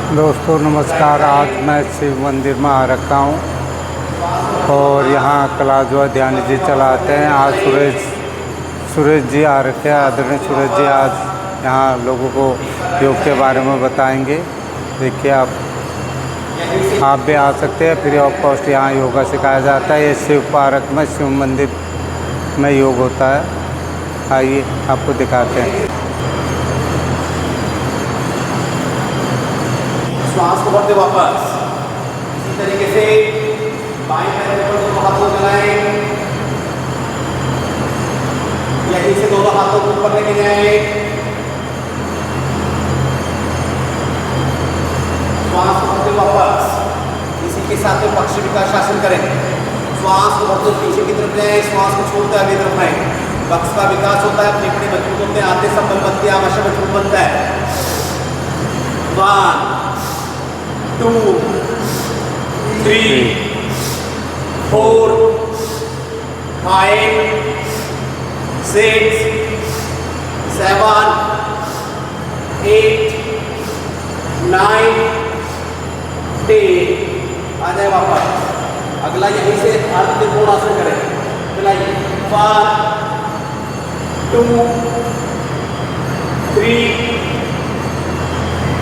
दोस्तों नमस्कार। आज मैं शिव मंदिर में आ रखा हूँ और यहाँ कलाजुआ ध्यान जी चलाते हैं। आज सुरेश जी आ रखे हैं। आदरणीय सुरेश जी आज यहाँ लोगों को योग के बारे में बताएंगे। देखिए आप भी आ सकते हैं। फ्री ऑफ कॉस्ट यहाँ योगा सिखाया जाता है। ये शिव पार्क में शिव मंदिर में योग होता है। आइए आपको दिखाते हैं। श्वास को भरते वापस इसी तरीके से बाएं पैर पर दोनों हाथों चलाएं। यहीं से दोनों हाथों को ऊपर लेके जाएं। श्वास को भरते वापस इसी के साथ में पक्षी विकासासन करें। श्वास को भरते पीछे की तरफ जाएं। श्वास को छोड़ते आगे तरफ आए। पक्ष का विकास होता है। फेफड़े मजबूत होते हैं। आते सब बल बनते हैं। आवश्यक मजबूत बनता है। 1 2 3 4 5 6 7 8 9 10। आ जाए वापस। अगला यहीं से अर्ध त्रिकोण आसन करें। चलाइए 1 2 3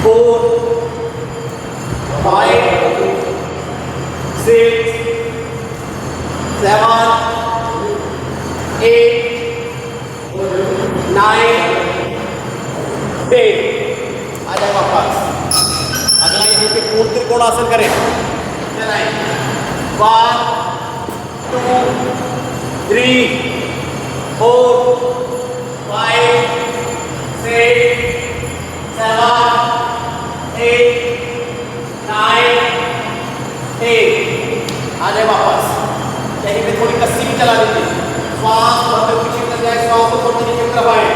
4 5 6 7 8 9 10। आ जाए वापस। अगला यहीं पे पूर्ण त्रिकोण आसन करें। चलाएं 1 2 3 4 5 6 7 8 9 10। आ जाए वापस। यहीं पे थोड़ी कस्सी भी चला लीजिए। श्वास भरते पीछे कर जाए। श्वास को थोड़ी नीचे तरफ आए।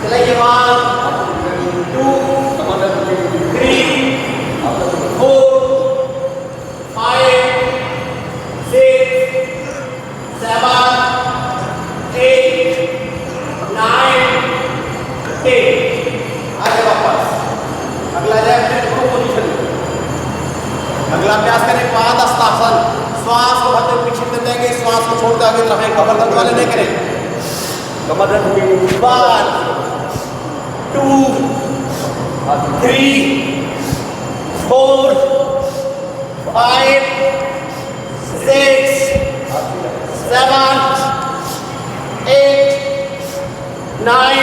चलाइए 1 2 3 4 5 6 7 8 9 10। आ जाए वापस। अगला जाए अपने पोजीशन। अगला अभ्यास करें पादहस्तासन। श्वास को भरते पीछे कर जाएंगे। श्वास को छोड़ते आगे तरफ। कमर दर्द वाले नहीं करें। कमर दर्द 1 2 3 4 5 6 7 8 9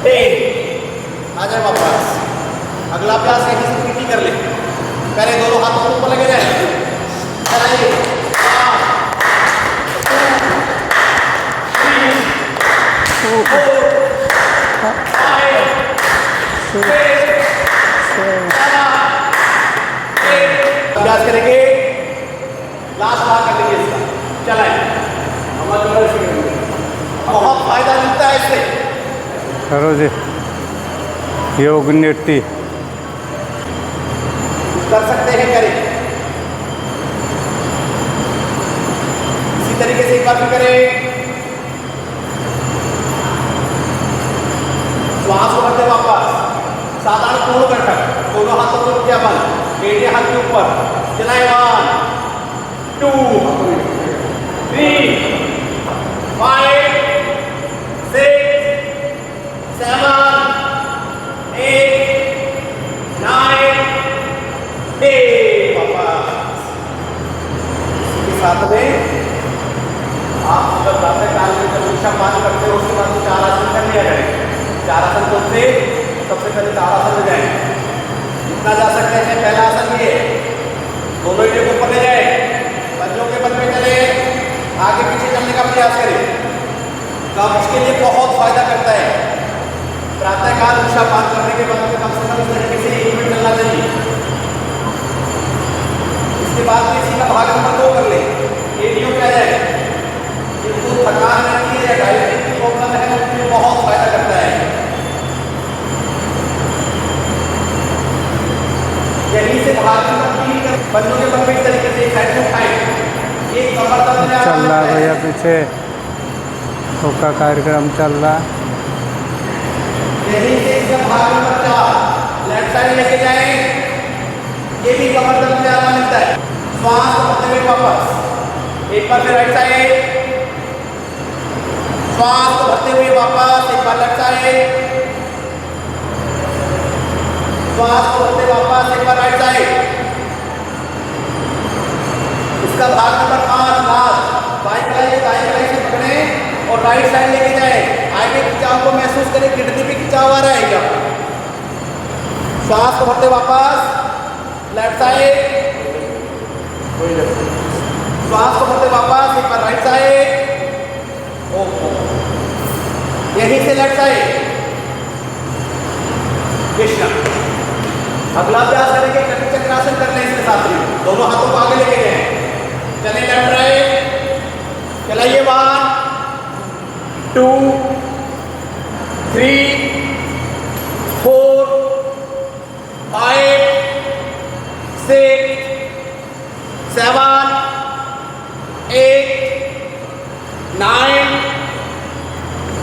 10। आ जाए वापस। अगला अभ्यास यहीं से पीटी कर ले। पहले दोनों हाथों को ऊपर लगे जाए। चलाइए 1 2 3 4 5 6 7 8। अभ्यास करेंगे। लास्ट बार कर लेंगे इसका। चलाएं। बहुत फायदा मिलता है इससे। करो जी योग नृत्य कर सकते हैं। करें इसी तरीके से एक बार भी करें। श्वास को भरते वापस। साधारण पूर्ण बैठक। दोनों हाथों को किया बंद। एड़े हाथ के ऊपर। चलाएं 1 2 3 5 6 7 8 9 10। वापस। इसके साथ में आप जब प्रातः काल में जब ईशा पान करते हो उसके बाद 4 आसन कर लिया करें। 4 आसन कौन से? सबसे पहले 4 आसन में जाए। जितना जा सकते हैं। पहला आसन ये दोनों एड़े को ऊपर ले जाए। पंजों के बल पे चले। आगे पीछे चलने का प्रयास करें। कब्ज के लिए बहुत फायदा करता है। प्रातः काल ईशा पान करने के बाद कम से कम इस तरीके से 1 मिनट चलना चाहिए। इसके बाद में इसी का भाग नंबर 2 कर ले। एड़ियों पे आ जाए। जिनको थकान रहती है या डायबिटीज की प्रॉब्लम है उनके लिए बहुत फायदा करता है। यहीं से भाग नंबर 3 कर पंजों के बल पे इस तरीके से एक साइड में उठाएं। ये कमर दर्द चल रहा है भैया पीछे योग का कार्यक्रम चल रहा है। यहीं से इसका भाग नंबर 4 लेफ्ट साइड में एक ही कमर दर्द में आराम मिलता है। श्वास भरते हुए वापस, एक बार फिर राइट साइड, श्वास भरते हुए वापस, एक बार लेफ्ट साइड, श्वास भरते वापस, एक बार राइट साइड। इसका भाग नंबर 5 लास्ट, बाएं कलाई से पकड़ें और राइट साइड लेके जाएं। आगे खिंचाव को महसूस करें, किडनी पे खिंचाव आ रहा है क्या? श्वास को भरते वापस, लेफ्ट साइड, श्वास को भरते वापस, एक बार राइट साइड, यहीं से लेफ्ट साइड। कृष्णा। अगला अभ्यास करेंगे कटी चक्रासन कर लें इसके साथ ही, दोनों हाथों को आगे लेके जाएं। चले लेफ्ट राइट, चलाइए 1 2 3 4 5 6 7 8 9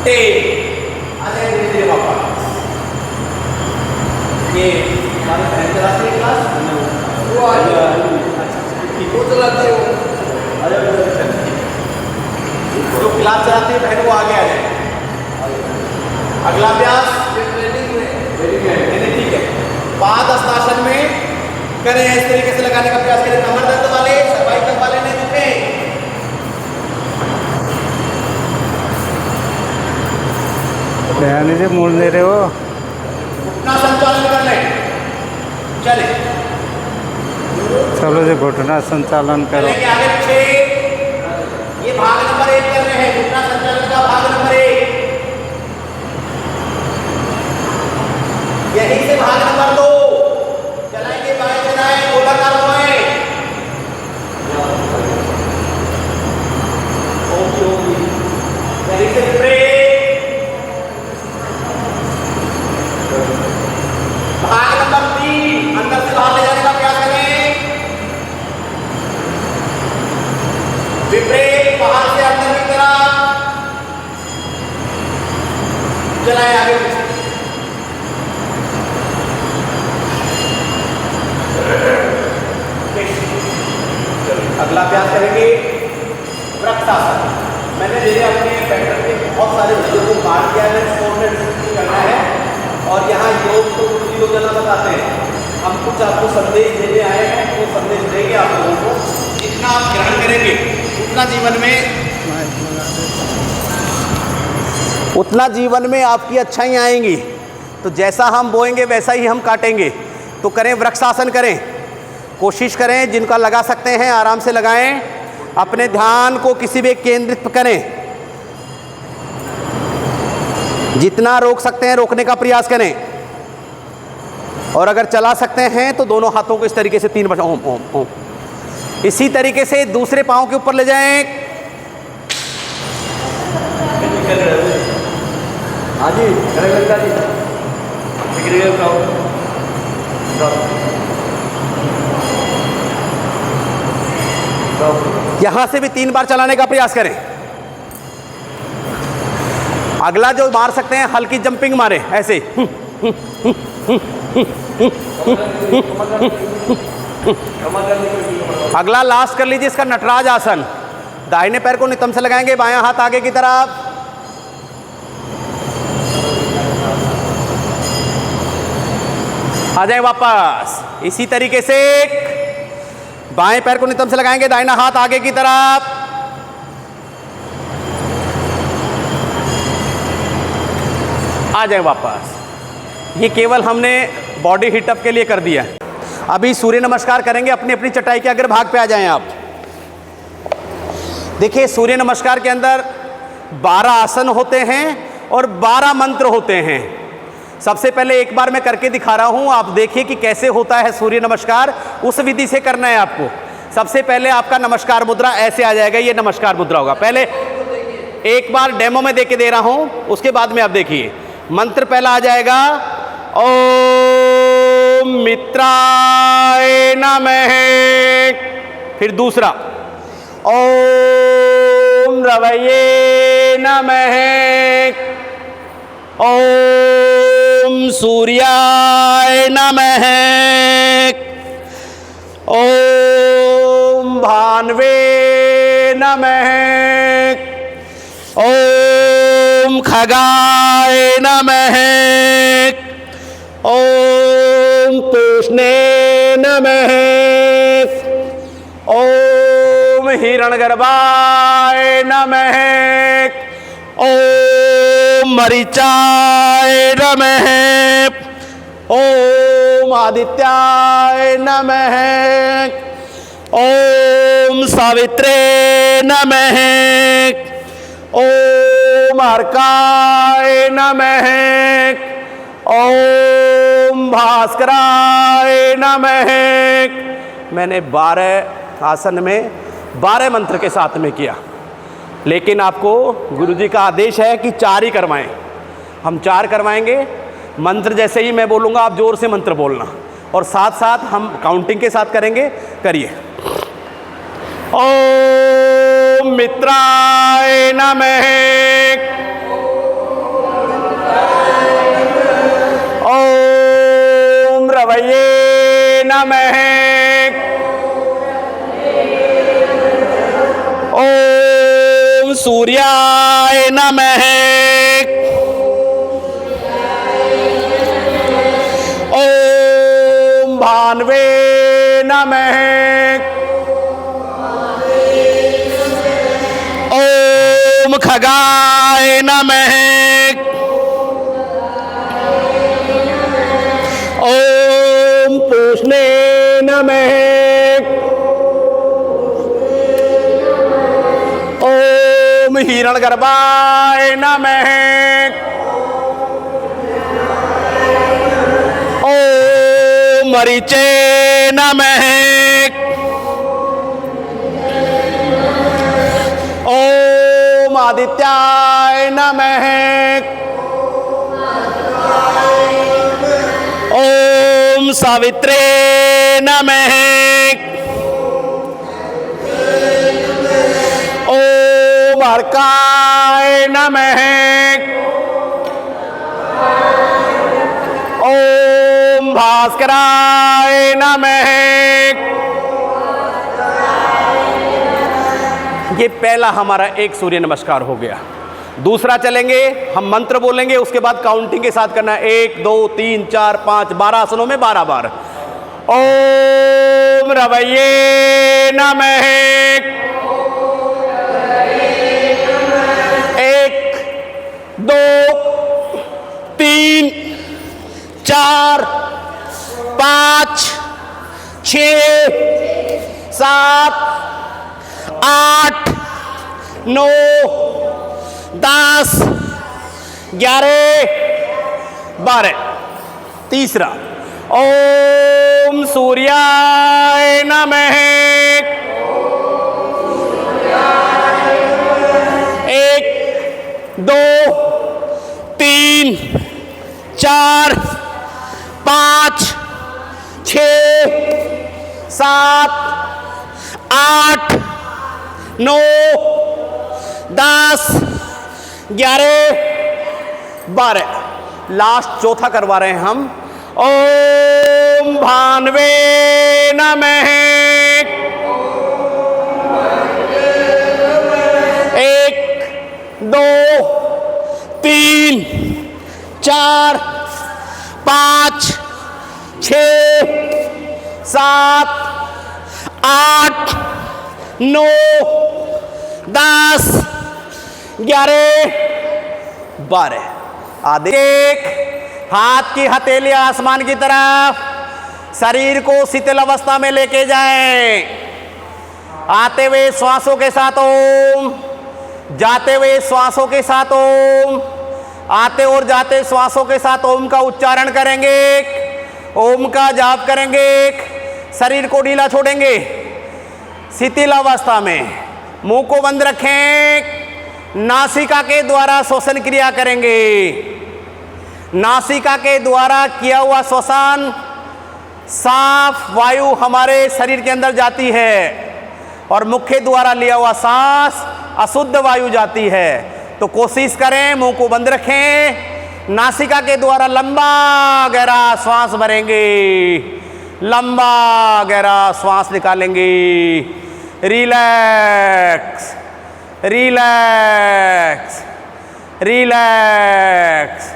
10। अरे धीरे वापस। ये हमारे बहन चलाती है क्लास, वो आ वो चलाते हो, जो क्लास चलाते हैं बहन वो आगे आ जाए। अगला अभ्यास ठीक है, पाद हस्तासन में करें, इस तरीके से लगाने का प्रयास करें। कमर दर्द वाले, सर्वाइकल वाले नहीं दुखे। दयानी जी मोड़ दे रहे हो, घुटना संचालन कर लें। चले चलो जी घुटना संचालन करो। चलेंगे आगे पीछे। ये भाग नंबर 1 कर रहे हैं, घुटना संचालन का भाग नंबर 1। यहीं से भाग नंबर 2 चलाएंगे, बाएं से दाएं गोलाकार घुमाएं। यहीं से ब्रेक। भाग नंबर 3 अंदर से बाहर ले जाने का प्रयास करें। विपरीत, बाहर से अंदर की तरफ चलाएं आगे पीछे। अगला अभ्यास करेंगे वृक्षासन। मैंने जैसे अपने पैटर्न के बहुत सारे वीडियो को काट दिया है, करना है और यहाँ योग को कुछ योजना बताते हैं। हम कुछ आपको संदेश देने आए हैं, वो संदेश देंगे आप लोगों को। जितना आप ग्रहण करेंगे उतना जीवन में आपकी अच्छाई आएंगी। तो जैसा हम बोएंगे वैसा ही हम काटेंगे। तो करें, वृक्षासन करें, कोशिश करें, जिनका लगा सकते हैं आराम से लगाएं। अपने ध्यान को किसी भी केंद्रित करें, जितना रोक सकते हैं रोकने का प्रयास करें। और अगर चला सकते हैं तो दोनों हाथों को इस तरीके से 3 बार ओम ओम ओम। इसी तरीके से दूसरे पांव के ऊपर ले जाएं। हाँ जी, यहां से भी 3 बार चलाने का प्रयास करें। अगला जो मार सकते हैं, हल्की जंपिंग मारे ऐसे। अगला लास्ट कर लीजिए इसका नटराज आसन। दाहिने पैर को नितंब से लगाएंगे, बायां हाथ आगे की तरफ। आ जाए वापस। इसी तरीके से बाएं पैर को नितंब से लगाएंगे, दाहिना हाथ आगे की तरफ। आ जाए वापस। ये केवल हमने बॉडी हीटअप के लिए कर दिया। अभी सूर्य नमस्कार करेंगे। अपनी अपनी चटाई के अगर भाग पे आ जाएं आप। देखिए, सूर्य नमस्कार के अंदर 12 आसन होते हैं और 12 मंत्र होते हैं। सबसे पहले एक बार मैं करके दिखा रहा हूं, आप देखिए कि कैसे होता है सूर्य नमस्कार। उस विधि से करना है आपको। सबसे पहले आपका नमस्कार मुद्रा ऐसे आ जाएगा, ये नमस्कार मुद्रा होगा। पहले एक बार डेमो में देके दे रहा हूं, उसके बाद में आप देखिए। मंत्र पहला आ जाएगा, ओम मित्राय नमः। फिर दूसरा, ओम रवये नमः। ओम सूर्याय नमः। ओम भान्वे नमः। ओम खगाय नमः। ओम तूष्णे नमः। ओम हिरण्यगर्भाय नमः। ओम मरीचाय नमः। ओम आदित्याय नमः। ओम सावित्रे नमः। ओम अर्काय नमः। ओम भास्कराय नमः। मैंने 12 आसन में 12 मंत्र के साथ में किया, लेकिन आपको गुरुजी का आदेश है कि 4 ही करवाएं। हम 4 करवाएंगे। मंत्र जैसे ही मैं बोलूँगा आप जोर से मंत्र बोलना, और साथ साथ हम काउंटिंग के साथ करेंगे। करिए। ओम मित्राय नमः। ओम रवये नमः। ओम सूर्याय नमः। ओम भान्वे नमः। ओम खगाय नमः। ओम पूष्णे नमः। ओम हिरण्यगर्भाय नमः। ओम मरीचे नमः। ओम आदित्याय नमः। ओम सावित्रे नमः। ओम अर्काय नमः। ओम भास्कराय नमः। ये पहला हमारा एक सूर्य नमस्कार हो गया। दूसरा चलेंगे, हम मंत्र बोलेंगे, उसके बाद काउंटिंग के साथ करना है। 1 2 3 4 5 12 आसनों में 12 बार। ओम रवये नमः। 1 2 3 4 5 6 7 8 9 10 11 12। तीसरा, ओम सूर्याय नमः। 1 2 3 4 5 6 7 8 9 10 11 12। लास्ट चौथा करवा रहे हैं हम। ओम भान्वे नमः। 1 2 3 4 5 6 7 8 9 10 11 12। आधे। एक हाथ की हथेली आसमान की तरफ, शरीर को शीतल अवस्था में लेके जाएं। आते हुए श्वासों के साथ ओम, जाते हुए श्वासों के साथ ओम, आते और जाते श्वासों के साथ ओम का उच्चारण करेंगे, ओम का जाप करेंगे। शरीर को ढीला छोड़ेंगे, शिथिल अवस्था में मुंह को बंद रखें। नासिका के द्वारा श्वसन क्रिया करेंगे। नासिका के द्वारा किया हुआ श्वसन, साफ वायु हमारे शरीर के अंदर जाती है, और मुख के द्वारा लिया हुआ सांस अशुद्ध वायु जाती है। तो कोशिश करें, मुंह को बंद रखें, नासिका के द्वारा लंबा गहरा श्वास भरेंगे, लंबा गहरा श्वास निकालेंगे। Relax relax relax.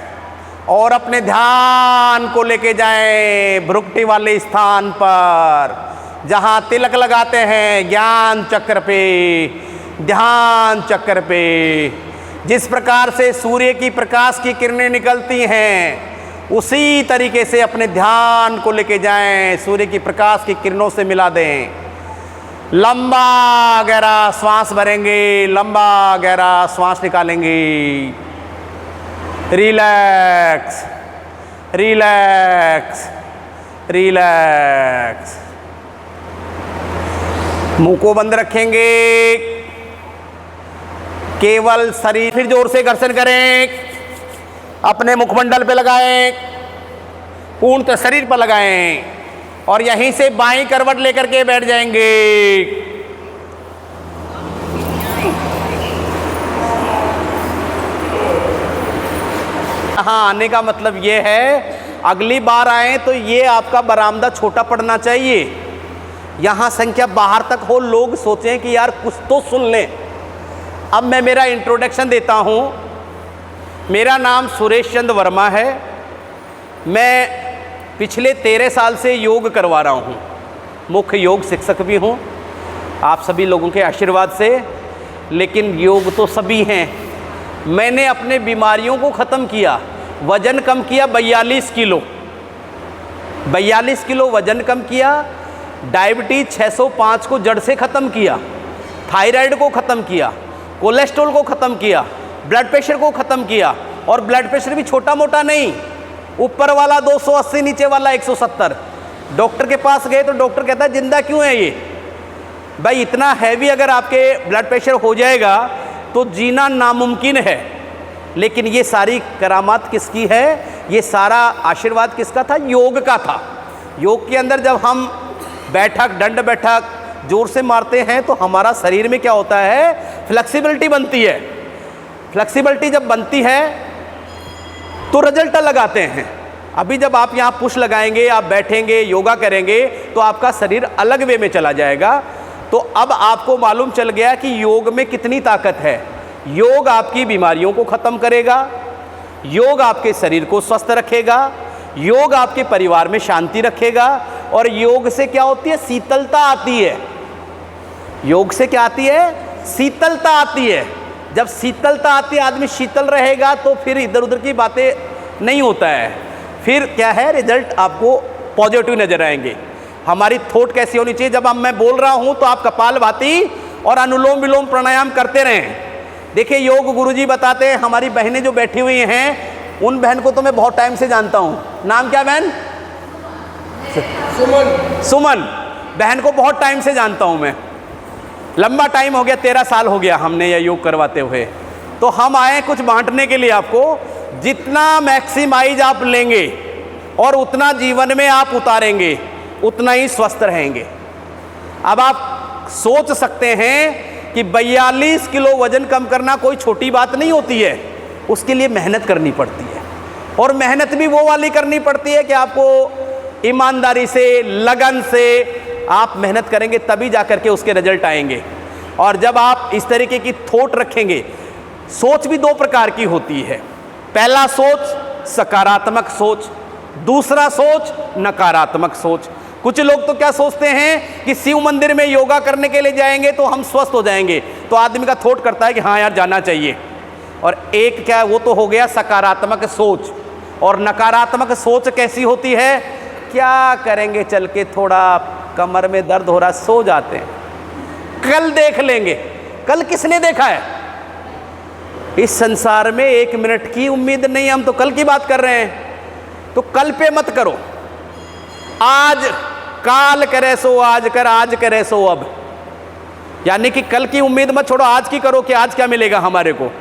और अपने ध्यान को लेके जाएं भ्रुकुटी वाले स्थान पर जहां तिलक लगाते हैं, ज्ञान चक्र पे, ध्यान चक्र पे। जिस प्रकार से सूर्य की प्रकाश की किरणें निकलती हैं, उसी तरीके से अपने ध्यान को लेके जाएं, सूर्य की प्रकाश की किरणों से मिला दें। लंबा गहरा श्वास भरेंगे, लंबा गहरा श्वास निकालेंगे। Relax relax relax. मुंह को बंद रखेंगे, केवल शरीर। फिर जोर से घर्षण करें, अपने मुखमंडल पे लगाएं, पूर्णतः शरीर पर लगाएं और यहीं से बाईं करवट लेकर के बैठ जाएंगे। यहाँ आने का मतलब ये है, अगली बार आए तो ये आपका बरामदा छोटा पड़ना चाहिए। यहाँ संख्या बाहर तक हो, लोग सोचें कि यार कुछ तो सुन लें। अब मैं मेरा इंट्रोडक्शन देता हूँ। मेरा नाम सुरेश चंद्र वर्मा है। मैं पिछले 13 साल से योग करवा रहा हूँ। मुख्य योग शिक्षक भी हूँ, आप सभी लोगों के आशीर्वाद से। लेकिन योग तो सभी हैं। मैंने अपने बीमारियों को ख़त्म किया, वज़न कम किया 42 किलो, 42 किलो वज़न कम किया। डायबिटीज़ 605 को जड़ से ख़त्म किया, थायराइड को ख़त्म किया, कोलेस्ट्रॉल को ख़त्म किया, ब्लड प्रेशर को ख़त्म किया। और ब्लड प्रेशर भी छोटा मोटा नहीं, ऊपर वाला 280, नीचे वाला 170। डॉक्टर के पास गए तो डॉक्टर कहता है जिंदा क्यों है ये? भाई इतना हैवी अगर आपके ब्लड प्रेशर हो जाएगा तो जीना नामुमकिन है। लेकिन ये सारी करामात किसकी है? ये सारा आशीर्वाद किसका था? योग का था। योग के अंदर जब हम बैठक, दंड बैठक जोर से मारते हैं तो हमारा शरीर में क्या होता है? फ्लेक्सिबिलिटी बनती है। फ्लेक्सिबिलिटी जब बनती है तो रिजल्ट लगाते हैं। अभी जब आप यहाँ पुश लगाएंगे, आप बैठेंगे, योगा करेंगे तो आपका शरीर अलग वे में चला जाएगा। तो अब आपको मालूम चल गया कि योग में कितनी ताकत है। योग आपकी बीमारियों को ख़त्म करेगा, योग आपके शरीर को स्वस्थ रखेगा, योग आपके परिवार में शांति रखेगा। और योग से क्या होती है? शीतलता आती है। योग से क्या आती है? शीतलता आती है। जब शीतलता आती है, आदमी शीतल रहेगा तो फिर इधर उधर की बातें नहीं होता है। फिर क्या है? रिजल्ट आपको पॉजिटिव नजर आएंगे। हमारी थॉट कैसी होनी चाहिए? जब मैं बोल रहा हूं तो आप कपालभाति और अनुलोम विलोम प्राणायाम करते रहें। देखिए योग गुरुजी बताते हैं। हमारी बहनें जो बैठी हुई हैं, उन बहन को तो मैं बहुत टाइम से जानता हूं। नाम क्या बहन? सुमन। सुमन बहन को बहुत टाइम से जानता हूं मैं, लंबा टाइम हो गया, 13 साल हो गया हमने यह योग करवाते हुए। तो हम आए कुछ बांटने के लिए आपको। जितना मैक्सिमाइज आप लेंगे और उतना जीवन में आप उतारेंगे, उतना ही स्वस्थ रहेंगे। अब आप सोच सकते हैं कि 42 किलो वजन कम करना कोई छोटी बात नहीं होती है। उसके लिए मेहनत करनी पड़ती है, और मेहनत भी वो वाली करनी पड़ती है कि आपको ईमानदारी से, लगन से आप मेहनत करेंगे, तभी जाकर के उसके रिजल्ट आएंगे। और जब आप इस तरीके की थॉट रखेंगे, सोच भी 2 प्रकार की होती है। पहला सोच सकारात्मक सोच, दूसरा सोच नकारात्मक सोच। कुछ लोग तो क्या सोचते हैं कि शिव मंदिर में योगा करने के लिए जाएंगे तो हम स्वस्थ हो जाएंगे, तो आदमी का थॉट करता है कि हाँ यार जाना चाहिए। और एक क्या, वो तो हो गया सकारात्मक सोच। और नकारात्मक सोच कैसी होती है? क्या करेंगे चल के, थोड़ा कमर में दर्द हो रहा, सो जाते हैं, कल देख लेंगे। कल किसने देखा है? इस संसार में 1 मिनट की उम्मीद नहीं, हम तो कल की बात कर रहे हैं। तो कल पे मत करो। आज काल करे सो आज कर, आज करे सो अब। यानी कि कल की उम्मीद मत छोड़ो, आज की करो कि आज क्या मिलेगा हमारे को।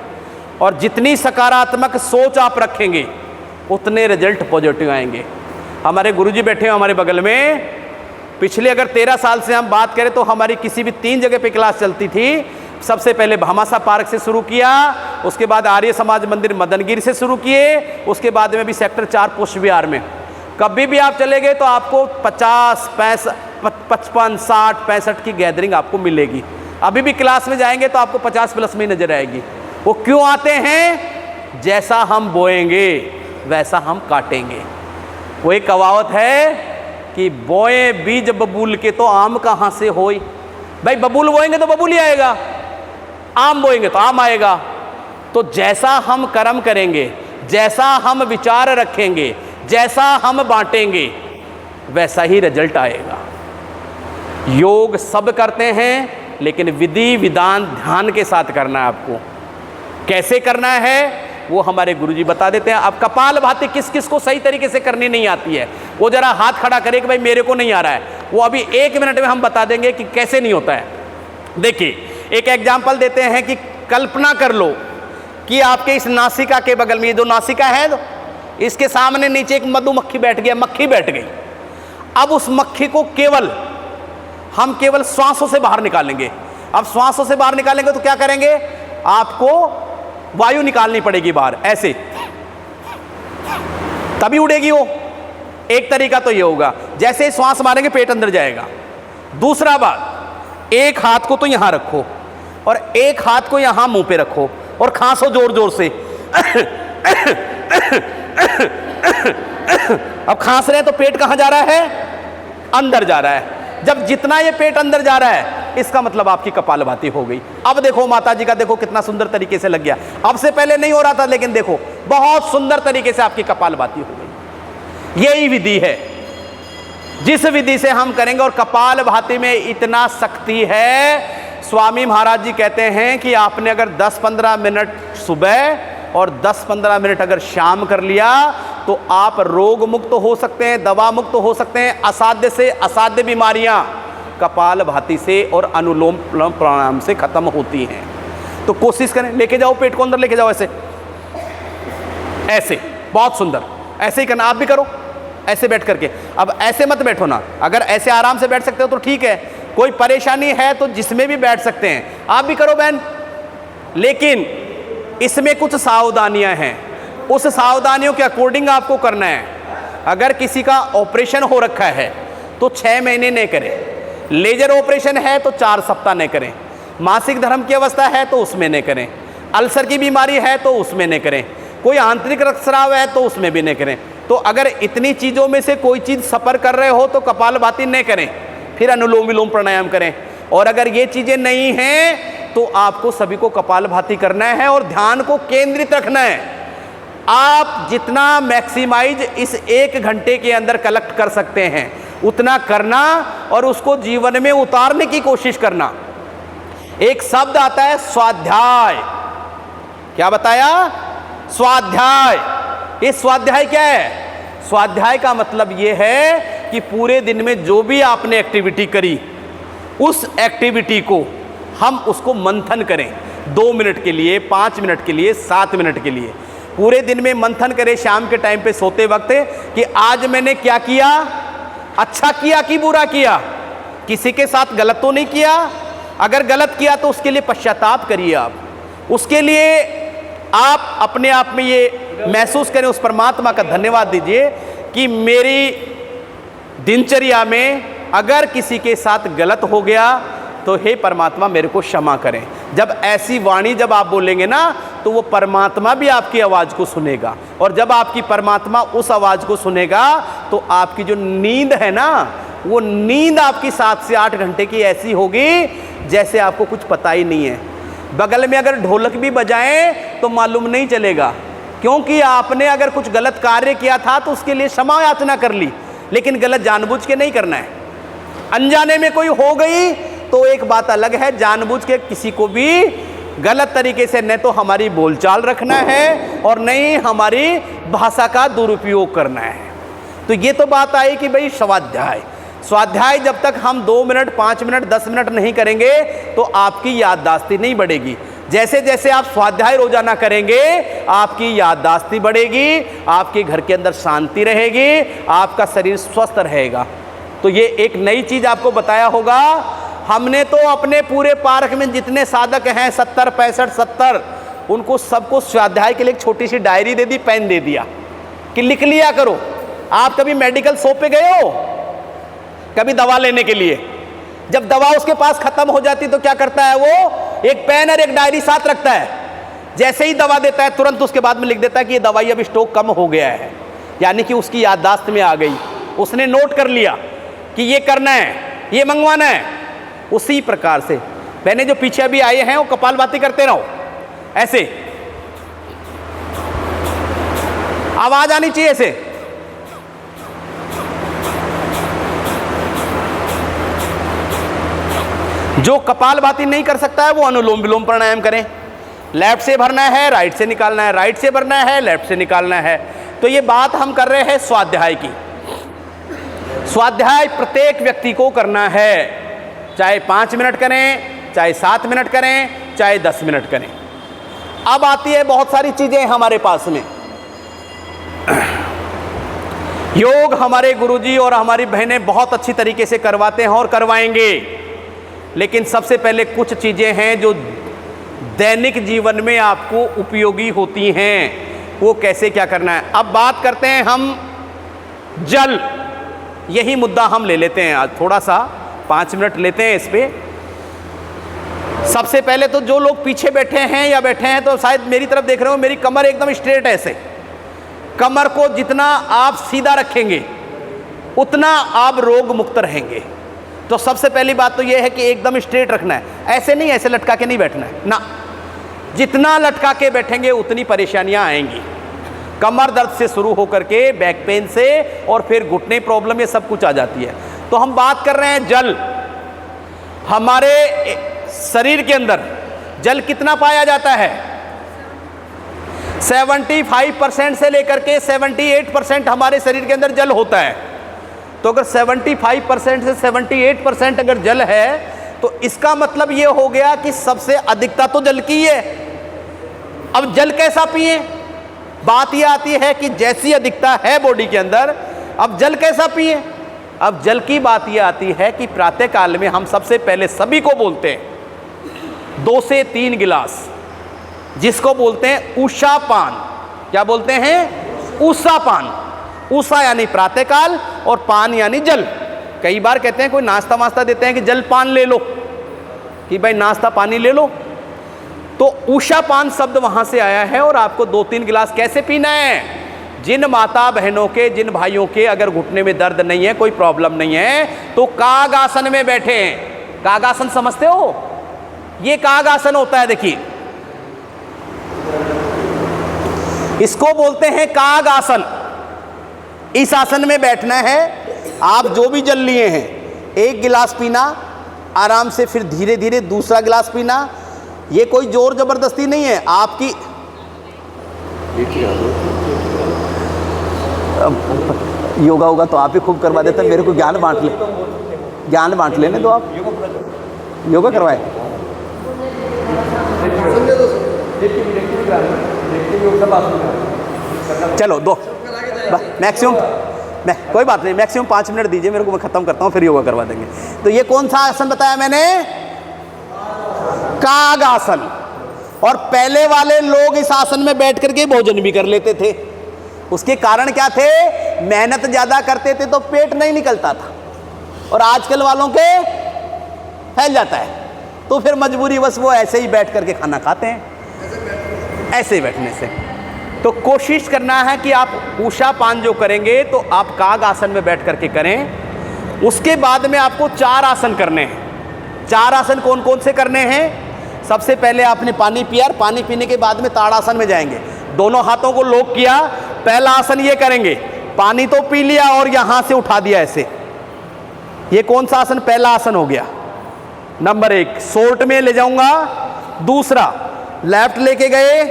और जितनी सकारात्मक सोच आप रखेंगे उतने रिजल्ट पॉजिटिव आएंगे। हमारे गुरुजी बैठे हैं हमारे बगल में। पिछले अगर 13 साल से हम बात करें तो हमारी किसी भी 3 जगह पे क्लास चलती थी। सबसे पहले भामासा पार्क से शुरू किया, उसके बाद आर्य समाज मंदिर मदनगिरी से शुरू किए, उसके बाद में भी सेक्टर 4 पुष्प विहार में। कभी भी आप चले गए तो आपको 50, 55, 60, 65 की गैदरिंग आपको मिलेगी। अभी भी क्लास में जाएंगे तो आपको 50 प्लस में नजर आएगी। वो क्यों आते हैं? जैसा हम बोएंगे वैसा हम काटेंगे। वो एक कहावत है कि बोए बीज बबूल के तो आम कहाँ से होई। भाई बबूल बोएंगे तो बबूल ही आएगा, आम बोएंगे तो आम आएगा। तो जैसा हम कर्म करेंगे, जैसा हम विचार रखेंगे, जैसा हम बांटेंगे, वैसा ही रिजल्ट आएगा। योग सब करते हैं, लेकिन विधि विधान ध्यान के साथ करना है। आपको कैसे करना है वो हमारे गुरुजी बता देते हैं। अब कपालभाति किस किस को सही तरीके से करनी नहीं आती है, वो जरा हाथ खड़ा करे कि भाई मेरे को नहीं आ रहा है। वो अभी 1 मिनट में हम बता देंगे कि कैसे नहीं होता है। देखिए, एक एग्जाम्पल देते हैं कि कल्पना कर लो कि आपके इस नासिका के बगल में, ये जो नासिका है, इसके सामने नीचे एक मधुमक्खी बैठ गया, मक्खी बैठ गई। अब उस मक्खी को हम केवल श्वासों से बाहर निकालेंगे। अब श्वासों से बाहर निकालेंगे तो क्या करेंगे? आपको वायु निकालनी पड़ेगी बाहर, ऐसे, तभी उड़ेगी वो। एक तरीका तो ये होगा, जैसे ही श्वास मारेंगे पेट अंदर जाएगा। दूसरा बात, एक हाथ को तो यहां रखो और एक हाथ को यहां मुंह पे रखो और खांसो जोर जोर से। अब खांस रहे हैं तो पेट कहां जा रहा है? अंदर जा रहा है। जब जितना ये पेट अंदर जा रहा है, इसका मतलब आपकी कपालभाति हो गई। अब देखो माता जी का, देखो कितना सुंदर तरीके से लग गया। अब से पहले नहीं हो रहा था, लेकिन देखो बहुत सुंदर तरीके से आपकी कपालभाति हो गई। यही विधि है जिस विधि से हम करेंगे। और कपालभाति में इतना शक्ति है, स्वामी महाराज जी कहते हैं कि आपने अगर 10-15 मिनट सुबह और 10-15 मिनट अगर शाम कर लिया तो आप रोग मुक्त हो सकते हैं, दवा मुक्त हो सकते हैं। असाध्य से असाध्य बीमारियां कपालभाति से और अनुलोम प्राणायाम से खत्म होती हैं। तो कोशिश करें, लेके जाओ पेट को अंदर, लेके जाओ ऐसे ऐसे, बहुत सुंदर, ऐसे ही करना। आप भी करो ऐसे बैठ करके। अब ऐसे मत बैठो ना, अगर ऐसे आराम से बैठ सकते हो तो ठीक है, कोई परेशानी है तो जिसमें भी बैठ सकते हैं, आप भी करो बहन। लेकिन इसमें कुछ सावधानियां हैं, उस सावधानियों के अकॉर्डिंग आपको करना है। अगर किसी का ऑपरेशन हो रखा है तो 6 महीने नहीं करें, लेजर ऑपरेशन है तो 4 सप्ताह नहीं करें, मासिक धर्म की अवस्था है तो उसमें नहीं करें, अल्सर की बीमारी है तो उसमें नहीं करें, कोई आंतरिक रक्तस्राव है तो उसमें भी नहीं करें। तो अगर इतनी चीज़ों में से कोई चीज़ सफ़र कर रहे हो तो कपालभाति नहीं करें, फिर अनुलोम विलोम प्राणायाम करें। और अगर ये चीज़ें नहीं हैं तो आपको सभी को कपालभाति करना है और ध्यान को केंद्रित रखना है। आप जितना मैक्सिमाइज इस 1 घंटे के अंदर कलेक्ट कर सकते हैं उतना करना और उसको जीवन में उतारने की कोशिश करना। एक शब्द आता है स्वाध्याय। क्या बताया? स्वाध्याय। ये स्वाध्याय क्या है? स्वाध्याय का मतलब ये है कि पूरे दिन में जो भी आपने एक्टिविटी करी उस एक्टिविटी को हम उसको मंथन करें 2 मिनट के लिए, 5 मिनट के लिए, 7 मिनट के लिए। पूरे दिन में मंथन करें शाम के टाइम पे सोते वक्त कि आज मैंने क्या किया, अच्छा किया कि बुरा किया, किसी के साथ गलत तो नहीं किया। अगर गलत किया तो उसके लिए पश्चाताप करिए। आप उसके लिए आप अपने आप में ये महसूस करें, उस परमात्मा का धन्यवाद दीजिए कि मेरी दिनचर्या में अगर किसी के साथ गलत हो गया तो हे परमात्मा मेरे को क्षमा करें। जब ऐसी वाणी जब आप बोलेंगे ना तो वो परमात्मा भी आपकी आवाज़ को सुनेगा, और जब आपकी परमात्मा उस आवाज़ को सुनेगा तो आपकी जो नींद है ना, वो नींद आपकी 7 से 8 घंटे की ऐसी होगी जैसे आपको कुछ पता ही नहीं है। बगल में अगर ढोलक भी बजाएं तो मालूम नहीं चलेगा, क्योंकि आपने अगर कुछ गलत कार्य किया था तो उसके लिए क्षमा याचना कर ली, लेकिन गलत जानबूझ के नहीं करना है। अनजाने में कोई हो गई तो एक बात अलग है, जानबूझ के किसी को भी गलत तरीके से न तो हमारी बोलचाल रखना है और न ही हमारी भाषा का दुरुपयोग करना है। तो ये तो बात आई कि भाई स्वाध्याय। स्वाध्याय जब तक हम 2 मिनट, 5 मिनट, 10 मिनट नहीं करेंगे तो आपकी याददाश्ती नहीं बढ़ेगी। जैसे जैसे आप स्वाध्याय रोजाना करेंगे आपकी याददाश्ती बढ़ेगी, आपके घर के अंदर शांति रहेगी, आपका शरीर स्वस्थ रहेगा। तो ये एक नई चीज़ आपको बताया होगा। हमने तो अपने पूरे पार्क में जितने साधक हैं 70, 65, 70, उनको सबको स्वाध्याय के लिए एक छोटी सी डायरी दे दी, पेन दे दिया कि लिख लिया करो। आप कभी मेडिकल शॉप पे गए हो कभी दवा लेने के लिए? जब दवा उसके पास खत्म हो जाती तो क्या करता है वो? एक पेन और एक डायरी साथ रखता है। जैसे ही दवा देता है तुरंत उसके बाद में लिख देता है कि ये दवाई अब स्टॉक कम हो गया है, यानी कि उसकी याददाश्त में आ गई, उसने नोट कर लिया कि ये करना है, ये मंगवाना है। उसी प्रकार से मैंने जो पीछे अभी आए हैं वो कपालभाति करते रहो, ऐसे आवाज आनी चाहिए ऐसे। जो कपालभाति नहीं कर सकता है वो अनुलोम विलोम प्राणायाम करें। लेफ्ट से भरना है, राइट से निकालना है, राइट से भरना है, लेफ्ट से निकालना है। तो ये बात हम कर रहे हैं स्वाध्याय की। स्वाध्याय प्रत्येक व्यक्ति को करना है, चाहे 5 मिनट करें, चाहे 7 मिनट करें, चाहे 10 मिनट करें। अब आती है बहुत सारी चीजें हमारे पास में। योग हमारे गुरुजी और हमारी बहनें बहुत अच्छी तरीके से करवाते हैं और करवाएंगे, लेकिन सबसे पहले कुछ चीजें हैं जो दैनिक जीवन में आपको उपयोगी होती हैं, वो कैसे क्या करना है। अब बात करते हैं हम जल, यही मुद्दा हम ले लेते हैं आज, थोड़ा सा 5 मिनट लेते हैं इस पे। सबसे पहले तो जो लोग पीछे बैठे हैं या बैठे हैं तो शायद मेरी तरफ देख रहे हो, मेरी कमर एकदम स्ट्रेट है ऐसे। कमर को जितना आप सीधा रखेंगे उतना आप रोग मुक्त रहेंगे। तो सबसे पहली बात तो यह है कि एकदम स्ट्रेट रखना है, ऐसे नहीं, ऐसे लटका के नहीं बैठना है ना। जितना लटका के बैठेंगे उतनी परेशानियां आएंगी, कमर दर्द से शुरू होकर के बैक पेन से और फिर घुटने प्रॉब्लम, ये सब कुछ आ जाती है। तो हम बात कर रहे हैं जल। हमारे शरीर के अंदर जल कितना पाया जाता है? 75% से लेकर के 78% हमारे शरीर के अंदर जल होता है। तो अगर 75% से 78% अगर जल है तो इसका मतलब ये हो गया कि सबसे अधिकता तो जल की है। अब जल कैसा पिए? बात ये आती है कि जैसी अधिकता है बॉडी के अंदर, अब जल कैसा पिए? अब जल की बात ये आती है कि प्रातः काल में हम सबसे पहले सभी को बोलते हैं 2 से 3 गिलास, जिसको बोलते हैं उषा पान। क्या बोलते हैं? उषा पान। उषा यानी प्रातःकाल और पान यानी जल। कई बार कहते हैं कोई नाश्ता वास्ता देते हैं कि जल पान ले लो, कि भाई नाश्ता पानी ले लो। तो उषा पान शब्द वहां से आया है। और आपको 2-3 गिलास कैसे पीना है? जिन माता बहनों के, जिन भाइयों के अगर घुटने में दर्द नहीं है, कोई प्रॉब्लम नहीं है, तो काग आसन में बैठे हैं। काग आसन समझते हो? ये काग आसन होता है, देखिए इसको बोलते हैं काग आसन। इस आसन में बैठना है। आप जो भी जल लिए हैं, 1 गिलास पीना आराम से, फिर धीरे धीरे दूसरा गिलास पीना। ये कोई जोर जबरदस्ती नहीं है आपकी। योगा होगा तो आप ही खूब करवा देते हैं, मेरे को ज्ञान बांट ले, ज्ञान बांट लेने दो। आप योगा करवाए। चलो 2 मैक्सिमम, कोई बात नहीं, मैक्सिमम 5 मिनट दीजिए मेरे को, मैं खत्म करता हूँ, फिर योगा करवा देंगे। तो ये कौन सा आसन बताया मैंने? काग आसन। और पहले वाले लोग इस आसन में बैठ करके भोजन भी कर लेते थे। उसके कारण क्या थे? मेहनत ज्यादा करते थे तो पेट नहीं निकलता था, और आजकल वालों के फैल जाता है, तो फिर मजबूरी बस वो ऐसे ही बैठ करके खाना खाते हैं, ऐसे ही बैठने से। तो कोशिश करना है कि आप उषा पान जो करेंगे तो आप काग आसन में बैठ करके करें। उसके बाद में आपको 4 आसन करने हैं। 4 आसन कौन कौन से करने हैं? सबसे पहले आपने पानी पिया, पानी पीने के बाद में ताड़ासन में जाएंगे। दोनों हाथों को लॉक किया, पहला आसन ये करेंगे। पानी तो पी लिया और यहां से उठा दिया ऐसे। ये कौन सा आसन? पहला आसन हो गया। नंबर 1 शॉर्ट में ले जाऊंगा। दूसरा लेफ्ट लेके गए,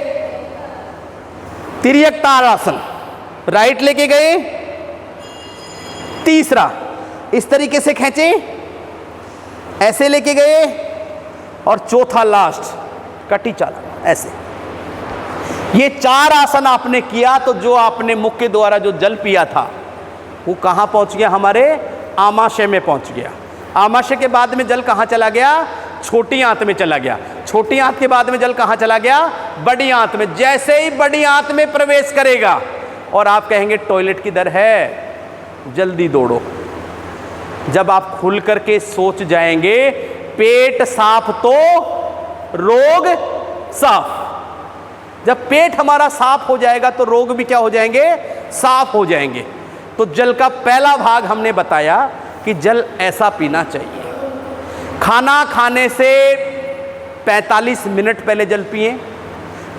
तिर्यक ताड़ासन, राइट लेके गए। तीसरा इस तरीके से खींचे, ऐसे लेके गए। और चौथा लास्ट कटी चाला, ऐसे। ये 4 आसन आपने किया तो जो आपने मुख के द्वारा जो जल पिया था वो कहां पहुंच गया? हमारे आमाशय में पहुंच गया। आमाशय के बाद में जल कहां चला गया? छोटी आंत में चला गया। छोटी आंत के बाद में जल कहां चला गया? बड़ी आंत में। जैसे ही बड़ी आंत में प्रवेश करेगा और आप कहेंगे टॉयलेट किधर है, जल्दी दौड़ो। जब आप खुल करके सोच जाएंगे पेट साफ तो रोग साफ। जब पेट हमारा साफ हो जाएगा तो रोग भी क्या हो जाएंगे? साफ हो जाएंगे। तो जल का पहला भाग हमने बताया कि जल ऐसा पीना चाहिए। खाना खाने से 45 मिनट पहले जल पिए,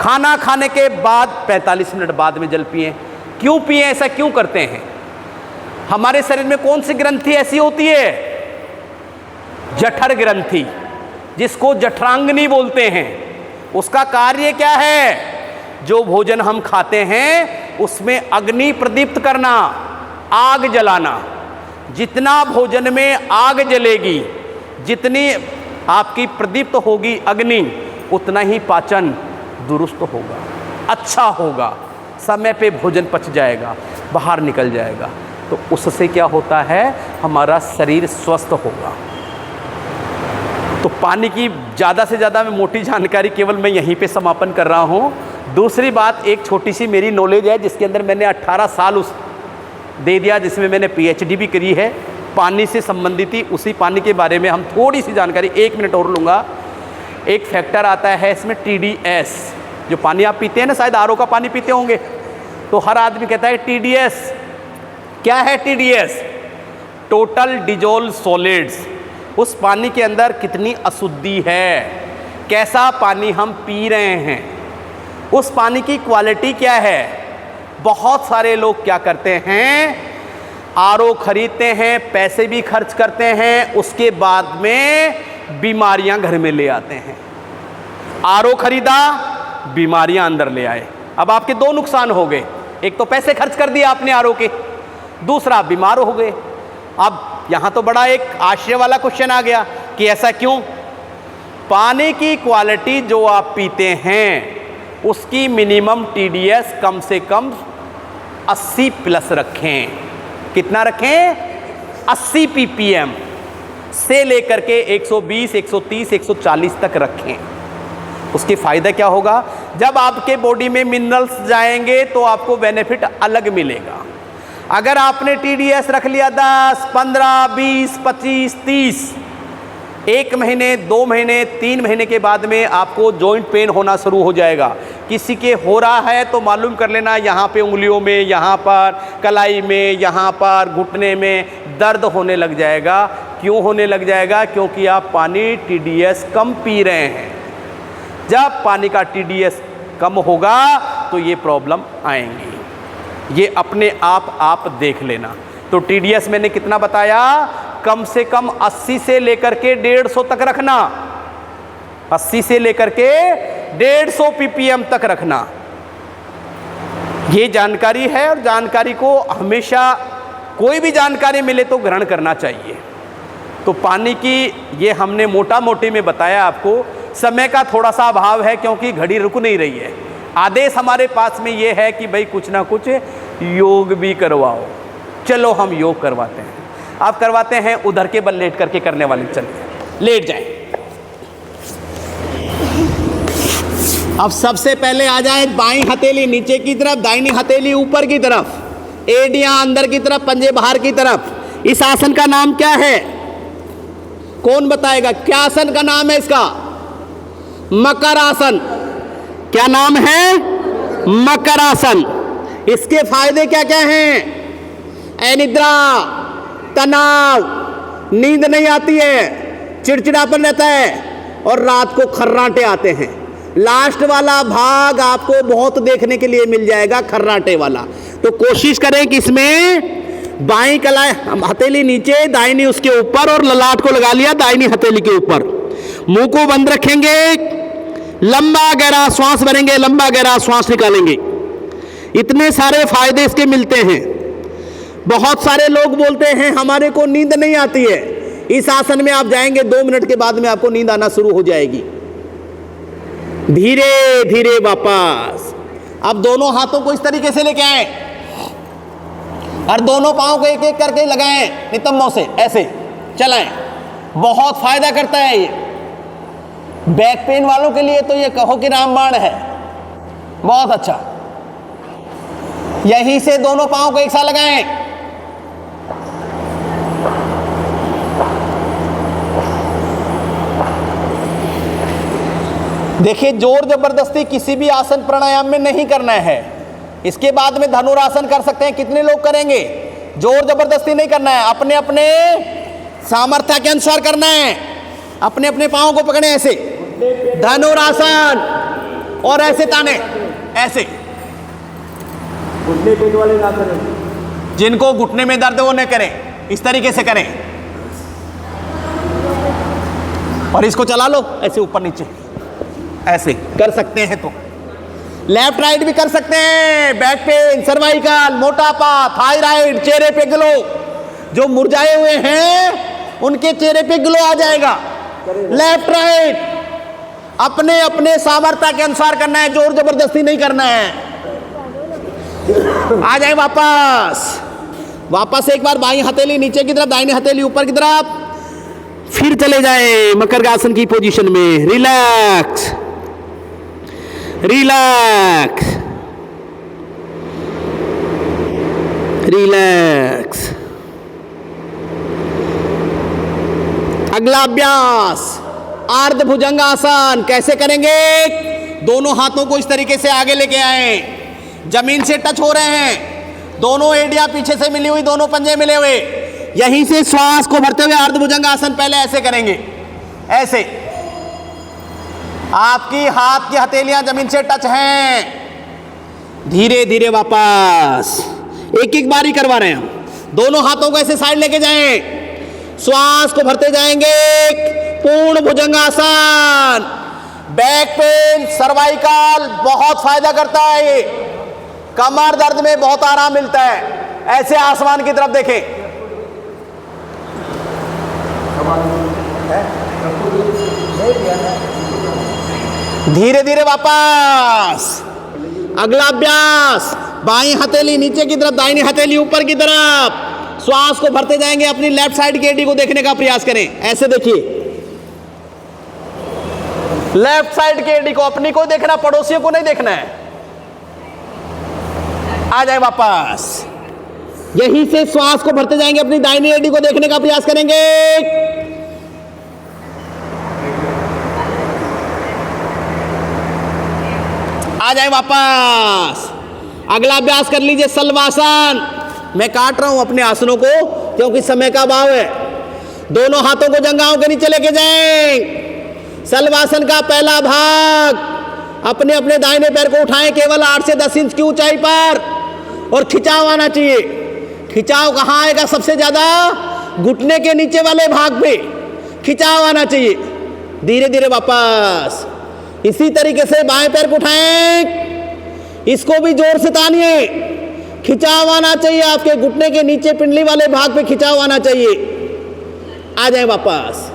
खाना खाने के बाद 45 मिनट बाद में जल पिए। क्यों पिए? ऐसा क्यों करते हैं? हमारे शरीर में कौन सी ग्रंथि ऐसी होती है? जठर ग्रंथि, जिसको जठरांगनी बोलते हैं। उसका कार्य क्या है? जो भोजन हम खाते हैं उसमें अग्नि प्रदीप्त करना, आग जलाना। जितना भोजन में आग जलेगी, जितनी आपकी प्रदीप्त होगी अग्नि, उतना ही पाचन दुरुस्त होगा, अच्छा होगा, समय पे भोजन पच जाएगा, बाहर निकल जाएगा। तो उससे क्या होता है? हमारा शरीर स्वस्थ होगा। तो पानी की ज़्यादा से ज़्यादा मैं मोटी जानकारी केवल मैं यहीं पे समापन कर रहा हूँ। दूसरी बात, एक छोटी सी मेरी नॉलेज है जिसके अंदर मैंने 18 साल उस दे दिया, जिसमें मैंने PhD भी करी है, पानी से संबंधित ही। उसी पानी के बारे में हम थोड़ी सी जानकारी 1 मिनट और लूँगा। एक फैक्टर आता है इसमें TDS, जो पानी आप पीते हैं ना, शायद RO का पानी पीते होंगे, तो हर आदमी कहता है TDS। क्या है TDS? Total dissolve solids. उस पानी के अंदर कितनी अशुद्धि है, कैसा पानी हम पी रहे हैं, उस पानी की क्वालिटी क्या है। बहुत सारे लोग क्या करते हैं? RO खरीदते हैं, पैसे भी खर्च करते हैं, उसके बाद में बीमारियां घर में ले आते हैं। RO खरीदा, बीमारियां अंदर ले आए। अब आपके 2 नुकसान हो गए। एक तो पैसे खर्च कर दिए आपने RO के, दूसरा बीमार हो गए। अब यहाँ तो बड़ा एक आश्चर्य वाला क्वेश्चन आ गया कि ऐसा क्यों? पानी की क्वालिटी जो आप पीते हैं उसकी मिनिमम TDS कम से कम 80 प्लस रखें। कितना रखें? 80 ppm से लेकर के 120, 130, 140 तक रखें। उसके फ़ायदा क्या होगा? जब आपके बॉडी में मिनरल्स जाएंगे तो आपको बेनिफिट अलग मिलेगा। अगर आपने TDS रख लिया 10, 15, 20, 25, 30, 1 महीने, 2 महीने, 3 महीने के बाद में आपको जॉइंट पेन होना शुरू हो जाएगा। किसी के हो रहा है तो मालूम कर लेना, यहाँ पे उंगलियों में, यहाँ पर कलाई में, यहाँ पर घुटने में दर्द होने लग जाएगा। क्यों होने लग जाएगा? क्योंकि आप पानी TDS कम पी रहे हैं। जब पानी का TDS कम होगा तो ये प्रॉब्लम आएंगी। ये अपने आप देख लेना। तो TDS मैंने कितना बताया? कम से कम 80 से लेकर के 150 तक रखना। 80 से लेकर के 150 ppm तक रखना। ये जानकारी है और जानकारी को हमेशा कोई भी जानकारी मिले तो ग्रहण करना चाहिए। तो पानी की ये हमने मोटा मोटी में बताया आपको। समय का थोड़ा सा अभाव है क्योंकि घड़ी रुक नहीं रही है। आदेश हमारे पास में ये है कि भाई कुछ ना कुछ योग भी करवाओ। चलो हम योग करवाते हैं। आप करवाते हैं उधर के बल लेट करके करने वाले। चलिए लेट जाएं। अब सबसे पहले आ जाए बाईं हथेली नीचे की तरफ, दाहिनी हथेली ऊपर की तरफ, एड़ियां अंदर की तरफ, पंजे बाहर की तरफ। इस आसन का नाम क्या है? कौन बताएगा? क्या आसन का नाम है इसका? मकर आसन। क्या नाम है? मकर आसन। इसके फायदे क्या क्या हैं? अनिद्रा, तनाव, नींद नहीं आती है, चिड़चिड़ापन रहता है और रात को खर्राटे आते हैं। लास्ट वाला भाग आपको बहुत देखने के लिए मिल जाएगा, खर्राटे वाला। तो कोशिश करें कि इसमें बाईं कलाई हथेली नीचे, दाहिनी उसके ऊपर और ललाट को लगा लिया दाहिनी हथेली के ऊपर। मुंह को बंद रखेंगे, लंबा गहरा श्वास भरेंगे, लंबा गहरा श्वास निकालेंगे। इतने सारे फायदे इसके मिलते हैं। बहुत सारे लोग बोलते हैं हमारे को नींद नहीं आती है। इस आसन में आप जाएंगे 2 मिनट के बाद में आपको नींद आना शुरू हो जाएगी। धीरे धीरे वापस। अब दोनों हाथों को इस तरीके से लेके आए और दोनों पांव को एक एक करके लगाएं नितंबों से, ऐसे चलाएं। बहुत फायदा करता है ये। बैक पेन वालों के लिए तो ये कहो कि रामबाण है, बहुत अच्छा। यहीं से दोनों पांव को एक साथ लगाएं, देखिए, जोर जबरदस्ती किसी भी आसन प्राणायाम में नहीं करना है। इसके बाद में धनुरासन कर सकते हैं। कितने लोग करेंगे? जोर जबरदस्ती नहीं करना है, अपने अपने सामर्थ्य के अनुसार करना है। अपने अपने पांव को पकड़े ऐसे, धनुरासन, और ऐसे ताने, ऐसे। घुटने पेट वाले ना करें, जिनको घुटने में दर्द है वो न करें, इस तरीके से करें। और इसको चला लो ऐसे ऊपर नीचे, ऐसे कर सकते हैं तो। लेफ्ट राइट भी कर सकते हैं। बैक पेन, सर्वाइकल, मोटापा, थायराइड, चेहरे पे ग्लो, जो मुरझाए हुए हैं उनके चेहरे पे ग्लो आ जाएगा। लेफ्ट राइट अपने अपने सामर्थ्य के अनुसार करना है, जोर जबरदस्ती नहीं करना है। आ जाए वापस एक बार बाईं हथेली नीचे की तरफ, दाहिनी हथेली ऊपर की तरफ, फिर चले जाए मकरासन की पोजीशन में। Relax relax relax. अगला अभ्यास अर्ध भुजंगासन। कैसे करेंगे? दोनों हाथों को इस तरीके से आगे लेके आए, जमीन से टच हो रहे हैं, दोनों एडिया पीछे से मिली हुई, दोनों पंजे मिले हुए। यहीं से श्वास को भरते हुए अर्ध भुजंगासन पहले ऐसे करेंगे, ऐसे। आपकी हाथ की हथेलियां जमीन से टच हैं। धीरे धीरे वापस, एक एक बारी करवा रहे हैं हम। दोनों हाथों को ऐसे साइड लेके जाएं, श्वास को भरते जाएंगे। पूर्ण भुजंगासन। बैक पेन, सर्वाइकल बहुत फायदा करता है ये। कमर दर्द में बहुत आराम मिलता है। ऐसे आसमान की तरफ देखें। धीरे धीरे वापस। अगला अभ्यास बाईं हथेली नीचे की तरफ, दाहिनी हथेली ऊपर की तरफ। श्वास को भरते जाएंगे। अपनी लेफ्ट साइड की एडी को देखने का प्रयास करें। ऐसे देखिए, लेफ्ट साइड की एडी को, अपनी को देखना, पड़ोसियों को नहीं देखना है। आ जाए वापस। यहीं से श्वास को भरते जाएंगे, अपनी दाहिनी एडी को देखने का प्रयास करेंगे। आ जाए वापस। अगला अभ्यास कर लीजिए सल्वासन। मैं काट रहा हूं अपने आसनों को क्योंकि समय का अभाव है। दोनों हाथों को जंघाओं के नीचे लेके जाएं। सल्वासन का पहला भाग, अपने अपने दाहिने पैर को उठाएं केवल 8 से 10 इंच की ऊंचाई पर, और खिंचाव आना चाहिए। खिंचाव कहाँ आएगा सबसे ज्यादा? घुटने के नीचे वाले भाग पे खिंचाव आना चाहिए। धीरे धीरे वापस। इसी तरीके से बाएं पैर को उठाएं, इसको भी जोर से तानिए। खिंचाव आना चाहिए, आपके घुटने के नीचे पिंडली वाले भाग पे खिंचाव आना चाहिए। आ जाए वापस।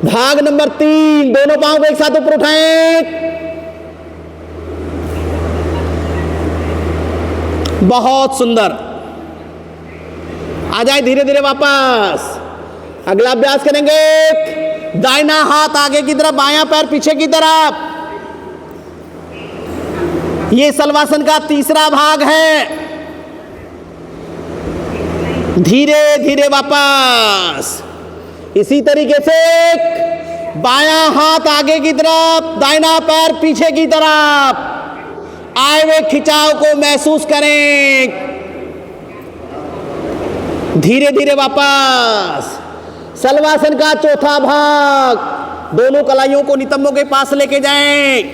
भाग नंबर 3, दोनों पांव को एक साथ ऊपर उठाएं। बहुत सुंदर। आ जाए धीरे धीरे वापस। अगला अभ्यास करेंगे। दाहिना हाथ आगे की तरफ, बायां पैर पीछे की तरफ। ये सल्वासन का तीसरा भाग है। धीरे धीरे वापस। इसी तरीके से बायां हाथ आगे की तरफ, दाहिना पैर पीछे की तरफ। आए हुए खिंचाव को महसूस करें। धीरे धीरे वापस। सल्वासन का चौथा भाग, दोनों कलाइयों को नितंबों के पास लेके जाएं।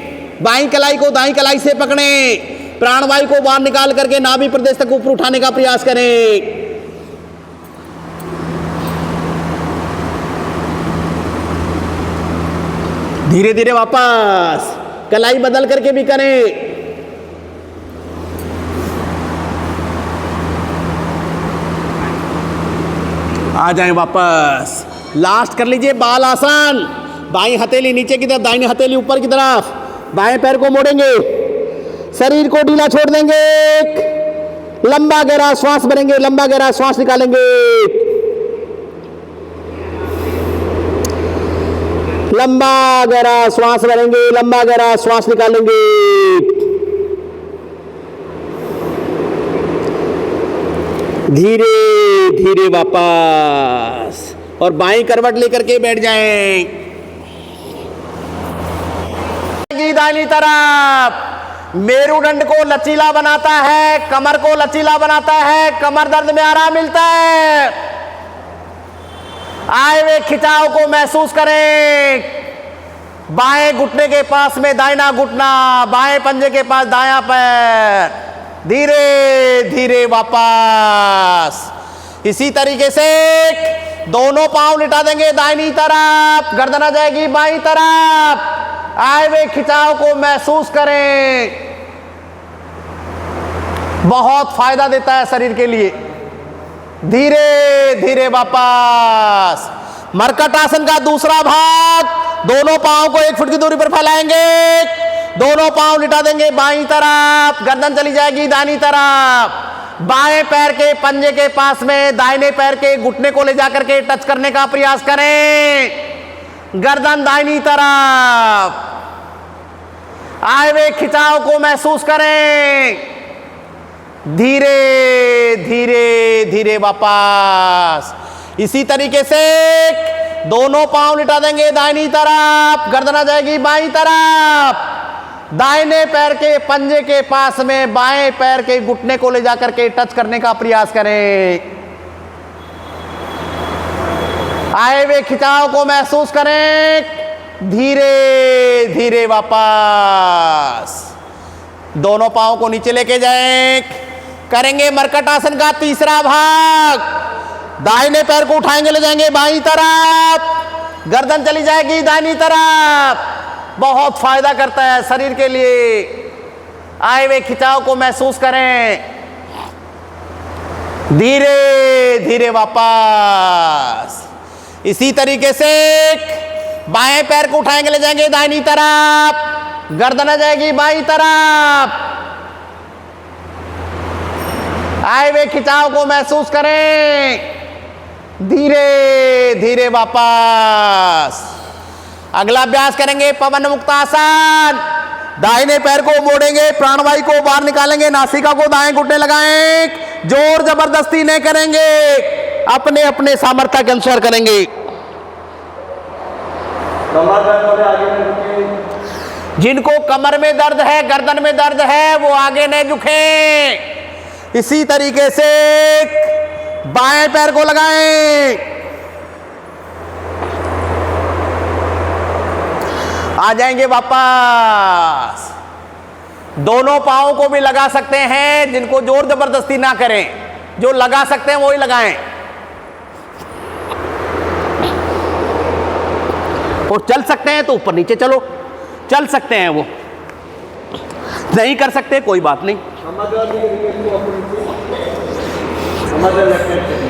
बाईं कलाई को दाईं कलाई से पकड़ें। प्राणवायु को बाहर निकाल करके नाभि प्रदेश तक ऊपर उठाने का प्रयास करें। धीरे धीरे वापस। कलाई बदल करके भी करें। आ जाएं वापस। लास्ट कर लीजिए बाल आसन। बाईं हथेली नीचे की तरफ, दाहिनी हथेली ऊपर की तरफ। बाएं पैर को मोड़ेंगे, शरीर को ढीला छोड़ देंगे। लंबा गहरा श्वास भरेंगे, लंबा गहरा श्वास निकालेंगे। लंबा गहरा श्वास भरेंगे, लंबा गहरा श्वास निकालेंगे। धीरे धीरे वापस। और बाईं करवट लेकर के बैठ जाएं। जाएगी दाहिनी तरफ। मेरुदंड को लचीला बनाता है, कमर को लचीला बनाता है, कमर दर्द में आराम मिलता है। आए हुए खिंचाव को महसूस करें। बाएं घुटने के पास में दाहिना घुटना, बाएं पंजे के पास दायां पैर, धीरे धीरे वापस। इसी तरीके से दोनों पांव लिटा देंगे दाहिनी तरफ, गर्दन आ जाएगी बाईं तरफ। आए हुए खिंचाव को महसूस करें, बहुत फायदा देता है शरीर के लिए। धीरे धीरे वापस। मरकट आसन का दूसरा भाग, दोनों पांव को 1 फुट की दूरी पर फैलाएंगे, दोनों पांव लिटा देंगे बाईं तरफ, गर्दन चली जाएगी दाहिनी तरफ। बाएं पैर के पंजे के पास में दाहिने पैर के घुटने को ले जाकर के टच करने का प्रयास करें, गर्दन दाहिनी तरफ। आए हुए खिंचाव को महसूस करें, धीरे धीरे धीरे वापस। इसी तरीके से दोनों पांव लिटा देंगे दाहिनी तरफ, गर्दन आ जाएगी बाईं तरफ। दाहिने पैर के पंजे के पास में बाएं पैर के घुटने को ले जाकर के टच करने का प्रयास करें। आए हुए खिंचाव को महसूस करें, धीरे धीरे वापस। दोनों पांव को नीचे लेके जाएं। करेंगे मरकट आसन का तीसरा भाग, दाहिने पैर को उठाएंगे, ले जाएंगे बाईं तरफ, गर्दन चली जाएगी दाहिनी तरफ। बहुत फायदा करता है शरीर के लिए। आए हुए खिंचाव को महसूस करें, धीरे धीरे वापस। इसी तरीके से बाएं पैर को उठाएंगे, ले जाएंगे दाहिनी तरफ, गर्दन आ जाएगी बाईं तरफ। आए हुए खिंचाव को महसूस करें, धीरे धीरे वापस। अगला अभ्यास करेंगे पवन मुक्तासन। दाहिने पैर को मोड़ेंगे, प्राणवायु को बाहर निकालेंगे, नासिका को दाएं घुटने लगाएं, जोर जबरदस्ती नहीं करेंगे, अपने अपने सामर्थ्य के अनुसार करेंगे। जिनको कमर में दर्द है, गर्दन में दर्द है, वो आगे नहीं झुके। इसी तरीके से बाएं पैर को लगाएं, आ जाएंगे वापस। दोनों पांवों को भी लगा सकते हैं, जिनको जोर जबरदस्ती ना करें, जो लगा सकते हैं वही लगाएं। और चल सकते हैं तो ऊपर नीचे चलो, चल सकते हैं, वो नहीं कर सकते कोई बात नहीं।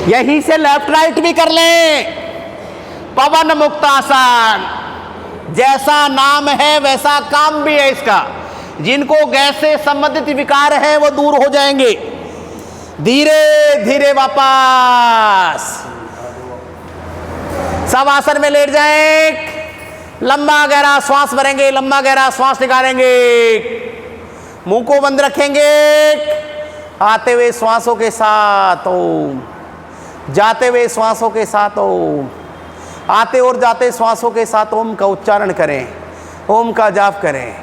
यहीं से लेफ्ट राइट भी कर लें। पवन मुक्तासन, जैसा नाम है वैसा काम भी है इसका। जिनको गैस से संबंधित विकार है वो दूर हो जाएंगे। धीरे धीरे वापस। सब आसन में लेट जाएं, लंबा गहरा श्वास भरेंगे, लंबा गहरा श्वास निकालेंगे, मुंह को बंद रखेंगे। आते हुए श्वासों के साथ ओम, जाते हुए श्वासों के साथ ओम, आते और जाते श्वासों के साथ ओम का उच्चारण करें, ओम का जाप करें।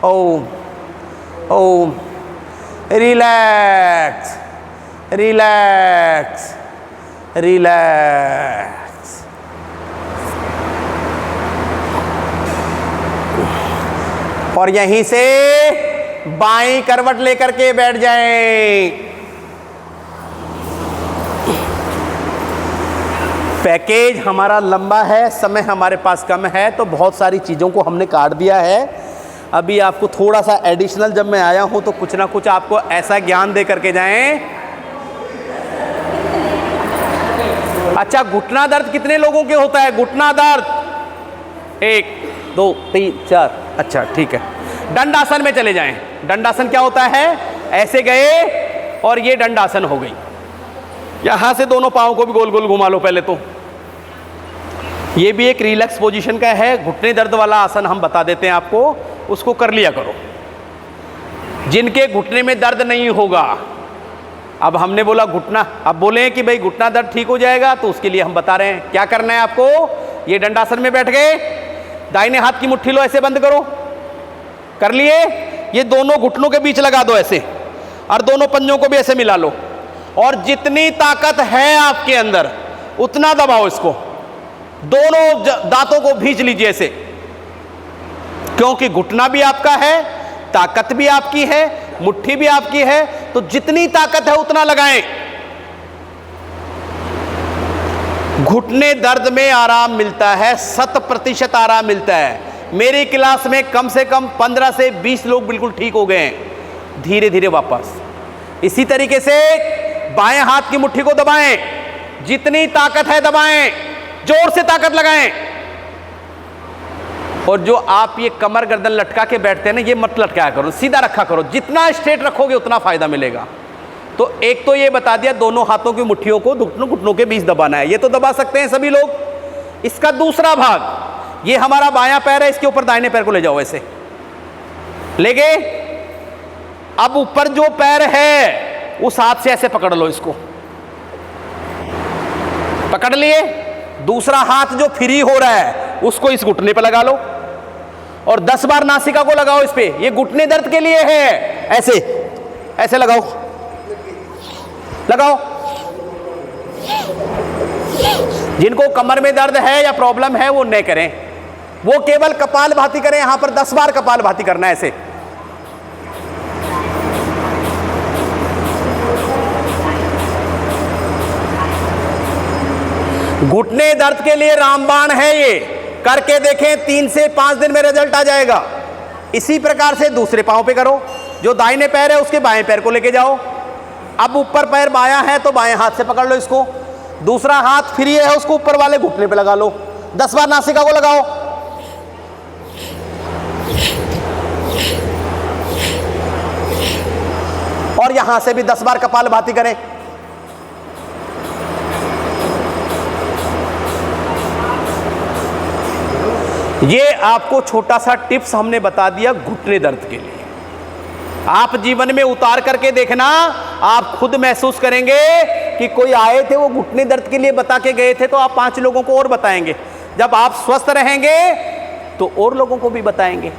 Om Om. Relax relax relax. और यहीं से बाईं करवट लेकर के बैठ जाएं। पैकेज हमारा लंबा है, समय हमारे पास कम है, तो बहुत सारी चीज़ों को हमने काट दिया है। अभी आपको थोड़ा सा एडिशनल, जब मैं आया हूं तो कुछ ना कुछ आपको ऐसा ज्ञान दे करके जाएं। अच्छा, घुटना दर्द कितने लोगों के होता है? घुटना दर्द 1 2 3 4। अच्छा ठीक है, दंडासन में चले जाएं। दंडासन क्या होता है? ऐसे गए और ये दंडासन हो गई। यहां से दोनों पांव को भी गोल गोल घुमा लो पहले तो। ये भी एक रिलैक्स पोजीशन का है। घुटने दर्द वाला आसन हम बता देते हैं आपको, उसको कर लिया करो। जिनके घुटने में दर्द नहीं होगा, अब हमने बोला घुटना, अब बोले कि भाई घुटना दर्द ठीक हो जाएगा, तो उसके लिए हम बता रहे हैं क्या करना है आपको। ये दंडासन में बैठ गए, दाहिने हाथ की मुट्ठी लो, ऐसे बंद करो, कर लिए। ये दोनों घुटनों के बीच लगा दो ऐसे, और दोनों पंजों को भी ऐसे मिला लो, और जितनी ताकत है आपके अंदर उतना दबाओ इसको। दोनों दांतों को भींच लीजिए ऐसे, क्योंकि घुटना भी आपका है, ताकत भी आपकी है, मुट्ठी भी आपकी है, तो जितनी ताकत है उतना लगाएं। घुटने दर्द में आराम मिलता है, 100% आराम मिलता है। मेरी क्लास में कम से कम 15 से 20 लोग बिल्कुल ठीक हो गए हैं धीरे धीरे वापस। इसी तरीके से बाएं हाथ की मुट्ठी को दबाएं, जितनी ताकत है दबाएं, जोर से ताकत लगाएं। और जो आप ये कमर गर्दन लटका के बैठते हैं ना, ये मत लटकाया करो, सीधा रखा करो। जितना स्ट्रेट रखोगे उतना फायदा मिलेगा। तो एक तो ये बता दिया, दोनों हाथों की मुट्ठियों को घुटनों के बीच दबाना है, ये तो दबा सकते हैं सभी लोग। इसका दूसरा भाग, ये हमारा बायां पैर है, इसके ऊपर दाहिने पैर को ले जाओ ऐसे, ले गए। अब ऊपर जो पैर है उस हाथ से ऐसे पकड़ लो, इसको पकड़ लिए। दूसरा हाथ जो फ्री हो रहा है उसको इस घुटने पे लगा लो, और 10 बार नासिका को लगाओ इस पे। ये घुटने दर्द के लिए है, ऐसे ऐसे लगाओ, लगाओ। जिनको कमर में दर्द है या प्रॉब्लम है वो नहीं करें, वो केवल कपालभाति करें। यहां पर 10 बार कपालभाति करना है ऐसे। घुटने दर्द के लिए रामबाण है, ये करके देखें, 3 से 5 दिन में रिजल्ट आ जाएगा। इसी प्रकार से दूसरे पांव पे करो, जो दाहिने पैर है उसके बाएं पैर को लेके जाओ। अब ऊपर पैर बायां है तो बाएं हाथ से पकड़ लो इसको, दूसरा हाथ फ्री है उसको ऊपर वाले घुटने पे लगा लो। 10 बार नासिका को लगाओ, और यहां से भी 10 बार कपालभाति करें। ये आपको छोटा सा टिप्स हमने बता दिया घुटने दर्द के लिए। आप जीवन में उतार करके देखना, आप खुद महसूस करेंगे कि कोई आए थे वो घुटने दर्द के लिए बता के गए थे, तो आप 5 लोगों को और बताएंगे। जब आप स्वस्थ रहेंगे तो और लोगों को भी बताएंगे।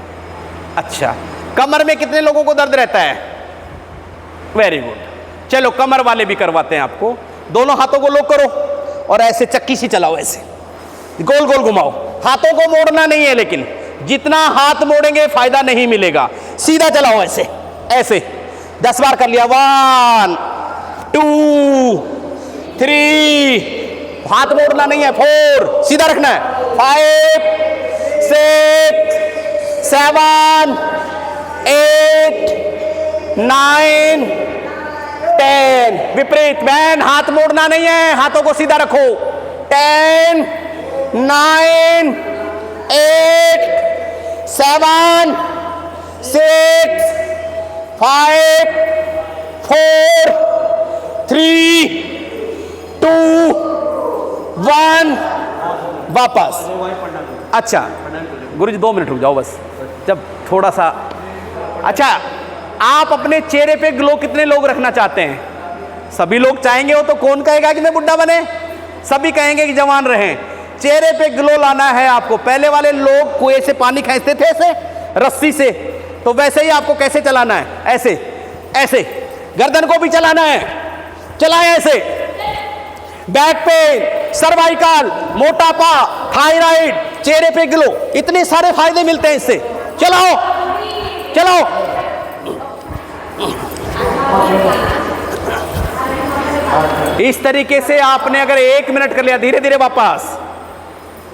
अच्छा, कमर में कितने लोगों को दर्द रहता है? वेरी गुड, चलो कमर वाले भी करवाते हैं आपको। दोनों हाथों को लॉक करो और ऐसे चक्की सी चलाओ, ऐसे गोल गोल घुमाओ। हाथों को मोड़ना नहीं है, लेकिन जितना हाथ मोड़ेंगे फायदा नहीं मिलेगा। सीधा चलाओ ऐसे ऐसे। 10 बार कर लिया, 1 2 3, हाथ मोड़ना नहीं है, 4, सीधा रखना है, 5 6 7 8 9 10। विपरीत मैन, हाथ मोड़ना नहीं है, हाथों को सीधा रखो। 10 9 8 7 6 5 4 3 2 1, वापस। अच्छा गुरु जी 2 मिनट रुक जाओ बस, जब थोड़ा सा। अच्छा, आप अपने चेहरे पे ग्लो कितने लोग रखना चाहते हैं? सभी लोग चाहेंगे, हो तो कौन कहेगा कि मैं बुढ़ा बने? सभी कहेंगे कि जवान रहें। चेहरे पे ग्लो लाना है आपको। पहले वाले लोग कुएं से पानी खींचते थे ऐसे रस्सी से, तो वैसे ही आपको कैसे चलाना है? ऐसे ऐसे। गर्दन को भी चलाना है, चलाएं ऐसे। बैक पेन, सर्वाइकल, मोटापा, थायराइड, चेहरे पे ग्लो, इतने सारे फायदे मिलते हैं इससे। चलाओ चलाओ। इस तरीके से आपने अगर 1 मिनट कर लिया, धीरे धीरे वापस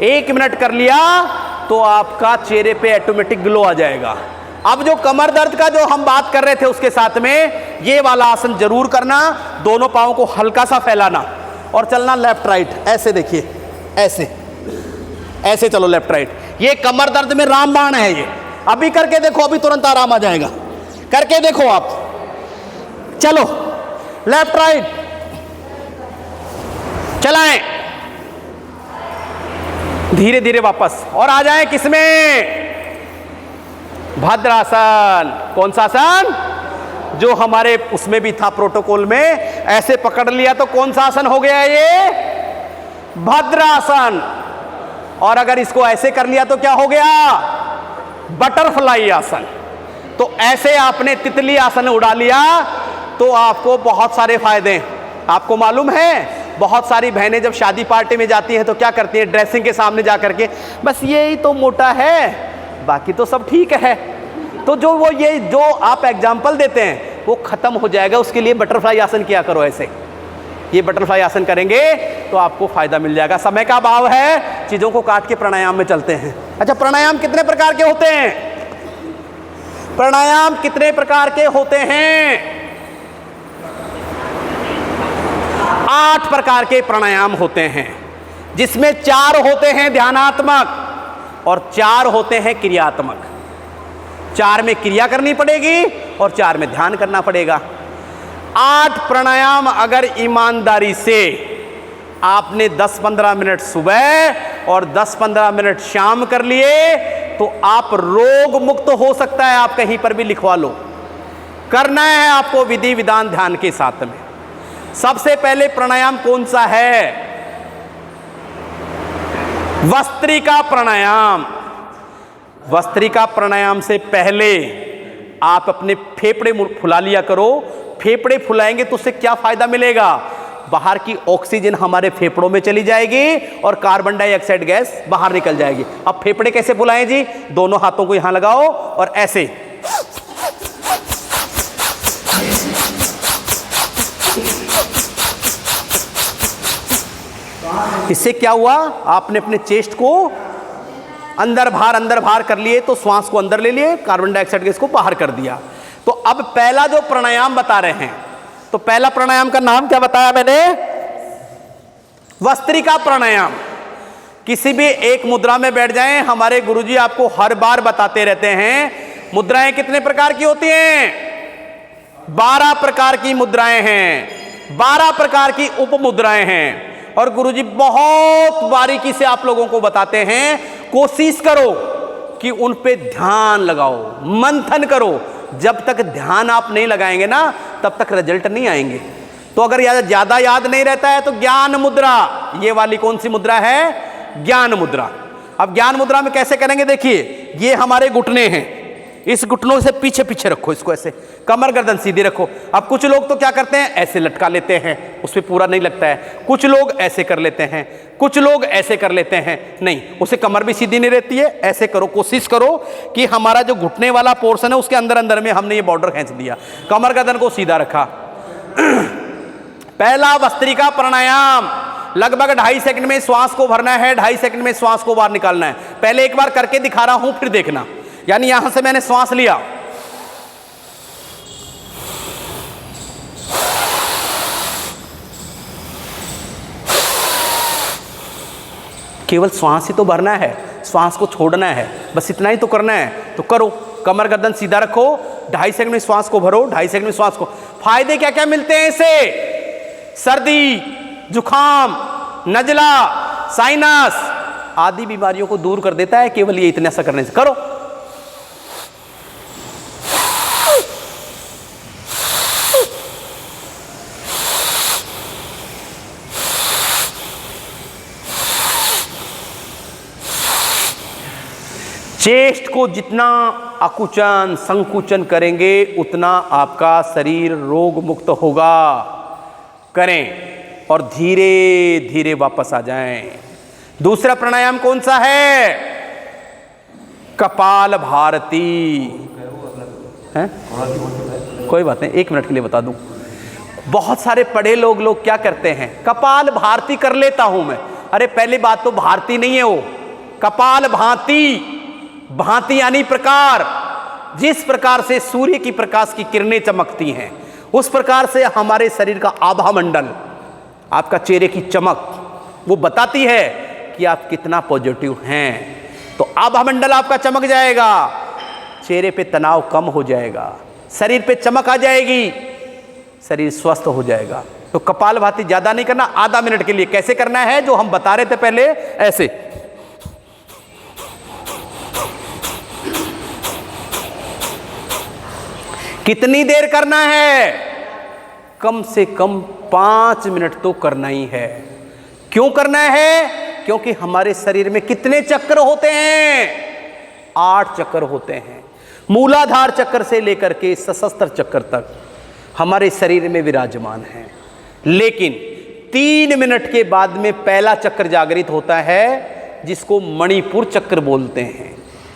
1 मिनट कर लिया, तो आपका चेहरे पे ऑटोमेटिक ग्लो आ जाएगा। अब जो कमर दर्द का जो हम बात कर रहे थे उसके साथ में ये वाला आसन जरूर करना। दोनों पांवों को हल्का सा फैलाना और चलना लेफ्ट राइट, ऐसे देखिए, ऐसे ऐसे चलो लेफ्ट राइट। ये कमर दर्द में रामबाण है। ये अभी करके देखो, अभी तुरंत आराम आ जाएगा। करके देखो आप, चलो लेफ्ट राइट चलाएं, धीरे धीरे वापस। और आ जाएं किसमें? भद्रासन। कौन सा आसन? जो हमारे उसमें भी था प्रोटोकॉल में, ऐसे पकड़ लिया तो कौन सा आसन हो गया ये? भद्रासन। और अगर इसको ऐसे कर लिया तो क्या हो गया? बटरफ्लाई आसन। तो ऐसे आपने तितली आसन उड़ा लिया तो आपको बहुत सारे फायदे हैं। आपको मालूम है बहुत सारी बहनें जब शादी पार्टी में जाती हैं तो क्या करती हैं, ड्रेसिंग के सामने जा करके बस ये ही तो मोटा है, बाकी तो सब ठीक है। तो जो आप एग्जाम्पल देते हैं वो खत्म हो जाएगा। उसके लिए बटरफ्लाई आसन किया करो। ऐसे ये बटरफ्लाई आसन करेंगे तो आपको फायदा मिल जाएगा। समय का अभाव है, चीजों को काट के प्राणायाम में चलते हैं। अच्छा, प्राणायाम कितने प्रकार के होते हैं? प्राणायाम कितने प्रकार के होते हैं? 8 प्रकार के प्राणायाम होते हैं, जिसमें 4 होते हैं ध्यानात्मक और 4 होते हैं क्रियात्मक। 4 में क्रिया करनी पड़ेगी और 4 में ध्यान करना पड़ेगा। 8 प्राणायाम अगर ईमानदारी से आपने 10-15 मिनट सुबह और 10-15 मिनट शाम कर लिए तो आप रोग मुक्त हो सकता है। आप कहीं पर भी लिखवा लो। करना है आपको विधि विधान ध्यान के साथ में। सबसे पहले प्राणायाम कौन सा है? वस्त्रिका प्राणायाम। वस्त्रिका प्राणायाम से पहले आप अपने फेफड़े फुला लिया करो। फेफड़े फुलाएंगे तो उससे क्या फायदा मिलेगा? बाहर की ऑक्सीजन हमारे फेफड़ों में चली जाएगी और कार्बन डाइऑक्साइड गैस बाहर निकल जाएगी। अब फेफड़े कैसे फुलाएं जी? दोनों हाथों को यहां लगाओ और ऐसे। इससे क्या हुआ? आपने अपने चेस्ट को अंदर बाहर कर लिए तो श्वास को अंदर ले लिए, कार्बन डाइऑक्साइड गैस को बाहर कर दिया। तो अब पहला जो प्राणायाम बता रहे हैं, तो पहला प्राणायाम का नाम क्या बताया मैंने? वस्त्रिका प्राणायाम। किसी भी एक मुद्रा में बैठ जाएं। हमारे गुरुजी आपको हर बार बताते रहते हैं मुद्राएं कितने प्रकार की होती हैं? 12 प्रकार की मुद्राएं हैं, 12 प्रकार की उप मुद्राएं हैं। और गुरुजी बहुत बारीकी से आप लोगों को बताते हैं। कोशिश करो कि उन पे ध्यान लगाओ, मंथन करो। जब तक ध्यान आप नहीं लगाएंगे ना तब तक रिजल्ट नहीं आएंगे। तो अगर ज्यादा याद नहीं रहता है तो ज्ञान मुद्रा, ये वाली कौन सी मुद्रा है? ज्ञान मुद्रा। अब ज्ञान मुद्रा में कैसे करेंगे? देखिए, ये हमारे घुटने हैं, इस घुटनों से पीछे पीछे रखो इसको, ऐसे कमर गर्दन सीधी रखो। अब कुछ लोग तो क्या करते हैं, ऐसे लटका लेते हैं, उस पर पूरा नहीं लगता है। कुछ लोग ऐसे कर लेते हैं, कुछ लोग ऐसे कर लेते हैं, नहीं उसे कमर भी सीधी नहीं रहती है। ऐसे करो, कोशिश करो कि हमारा जो घुटने वाला पोर्शन है उसके अंदर अंदर में हमने ये बॉर्डर खींच दिया, कमर गर्दन को सीधा रखा। पहला वस्त्रिका प्राणायाम, लगभग 2.5 सेकंड में श्वास को भरना है, 2.5 सेकंड में श्वास को बाहर निकालना है। पहले एक बार करके दिखा रहा हूं, फिर देखना। यानी यहां से मैंने श्वास लिया, केवल श्वास ही तो भरना है, श्वास को छोड़ना है, बस इतना ही तो करना है। तो करो, कमर गर्दन सीधा रखो, 2.5 सेकंड में श्वास को भरो, 2.5 सेकंड में श्वास को। फायदे क्या क्या मिलते हैं इससे? सर्दी, जुखाम, नजला, साइनस आदि बीमारियों को दूर कर देता है केवल ये इतना सा करने से। करो। चेस्ट को जितना आकुचन संकुचन करेंगे उतना आपका शरीर रोग मुक्त होगा। करें और धीरे धीरे वापस आ जाएं। दूसरा प्राणायाम कौन सा है? कपाल भारती है? कोई बात नहीं, 1 मिनट के लिए बता दूं। बहुत सारे पढ़े लोग क्या करते हैं, कपाल भारती कर लेता हूं मैं। अरे पहली बात तो भारती नहीं है वो, कपाल भांति। भांति यानी प्रकार। जिस प्रकार से सूर्य की प्रकाश की किरणें चमकती हैं उस प्रकार से हमारे शरीर का आभा मंडल, आपका चेहरे की चमक वो बताती है कि आप कितना पॉजिटिव हैं। तो आभा मंडल आपका चमक जाएगा, चेहरे पे तनाव कम हो जाएगा, शरीर पे चमक आ जाएगी, शरीर स्वस्थ हो जाएगा। तो कपाल भाती ज्यादा नहीं करना, आधा मिनट के लिए। कैसे करना है जो हम बता रहे थे पहले, ऐसे। कितनी देर करना है? कम से कम 5 मिनट तो करना ही है। क्यों करना है? क्योंकि हमारे शरीर में कितने चक्र होते हैं? 8 चक्र होते हैं। मूलाधार चक्र से लेकर के सशस्त्र चक्र तक हमारे शरीर में विराजमान है। लेकिन 3 मिनट के बाद में पहला चक्र जागृत होता है, जिसको मणिपुर चक्र बोलते हैं।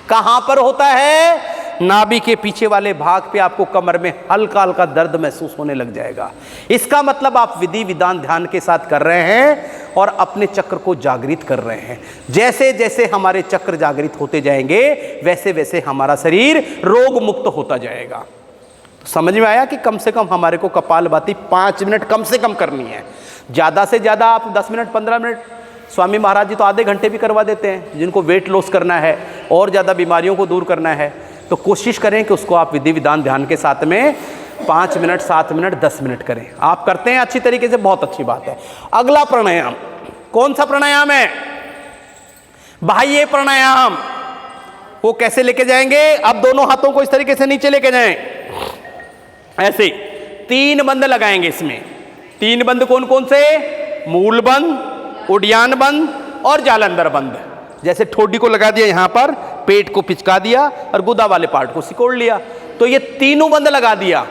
कहां पर होता है? नाभि के पीछे वाले भाग पे आपको कमर में हल्का हल्का दर्द महसूस होने लग जाएगा। इसका मतलब आप विधि विधान ध्यान के साथ कर रहे हैं और अपने चक्र को जागृत कर रहे हैं। जैसे जैसे हमारे चक्र जागृत होते जाएंगे, वैसे वैसे हमारा शरीर रोग मुक्त होता जाएगा। तो समझ में आया कि कम से कम हमारे को कपालभाति 5 मिनट कम से कम करनी है। ज़्यादा से ज़्यादा आप 10 मिनट 15 मिनट, स्वामी महाराज जी तो आधे घंटे भी करवा देते हैं। जिनको वेट लॉस करना है और ज़्यादा बीमारियों को दूर करना है, तो कोशिश करें कि उसको आप विधि विधान ध्यान के साथ में 5 मिनट 7 मिनट 10 मिनट करें। आप करते हैं अच्छी तरीके से, बहुत अच्छी बात है। अगला प्राणायाम कौन सा प्राणायाम है? बाह्य प्राणायाम। वो कैसे लेके जाएंगे? अब दोनों हाथों को इस तरीके से नीचे लेके जाएं, ऐसे 3 बंद लगाएंगे इसमें। 3 बंद कौन कौन से? मूल बंद, उड्डयन बंद और जालंधर बंद। जैसे ठोडी को लगा दिया यहां पर, पेट को पिचका दिया और गुदा वाले पार्ट को सिकोड़ लिया, तो ये तीनों बंद लगा दिया।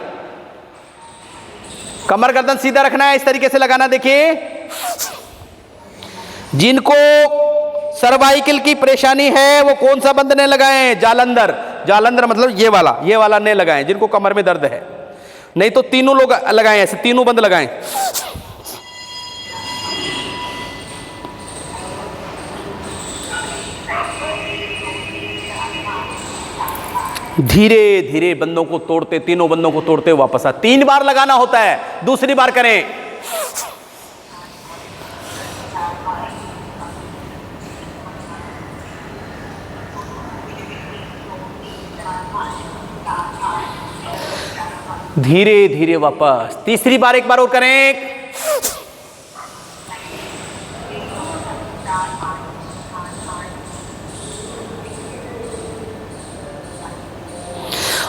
कमर गर्दन सीधा रखना है, इस तरीके से लगाना। देखिए, जिनको सर्वाइकल की परेशानी है वो कौन सा बंद नहीं लगाएं? जालंधर। जालंधर मतलब ये वाला नहीं लगाएं जिनको कमर में दर्द है। नहीं तो तीनों लोग लगाएं, ऐसे तीनों बंद लगाएं। धीरे धीरे बंदों को तोड़ते, तीनों बंदों को तोड़ते वापस आ। 3 बार लगाना होता है, दूसरी बार करें। धीरे धीरे वापस, तीसरी बार एक बार और करें।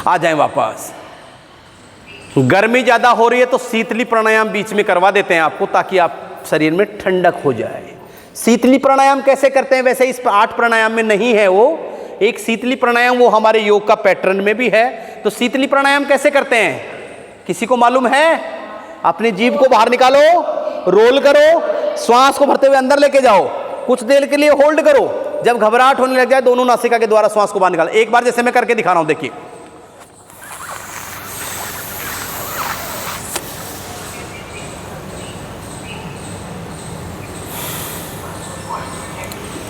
आ जाएं वापस। गर्मी ज्यादा हो रही है तो शीतली प्राणायाम बीच में करवा देते हैं आपको, ताकि आप शरीर में ठंडक हो जाए। शीतली प्राणायाम कैसे करते हैं? वैसे इस 8 प्राणायाम में नहीं है वो एक शीतली प्राणायाम, वो हमारे योग का पैटर्न में भी है। तो शीतली प्राणायाम कैसे करते हैं, किसी को मालूम है? अपनी जीभ को बाहर निकालो, रोल करो, श्वास को भरते हुए अंदर लेके जाओ, कुछ देर के लिए होल्ड करो। जब घबराहट होने लग जाए, दोनों नासिका के द्वारा श्वास को बाहर निकालो। एक बार जैसे मैं करके दिखा रहा हूं, देखिए।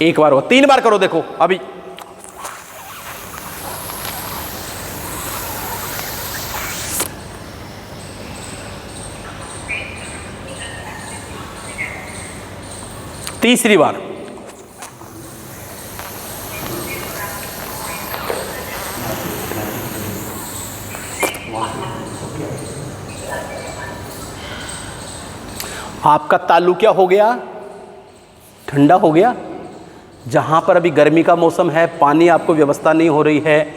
एक बार हो, 3 बार करो, देखो अभी। तीसरी बार। आपका तालु क्या हो गया? ठंडा हो गया। जहां पर अभी गर्मी का मौसम है, पानी आपको व्यवस्था नहीं हो रही है,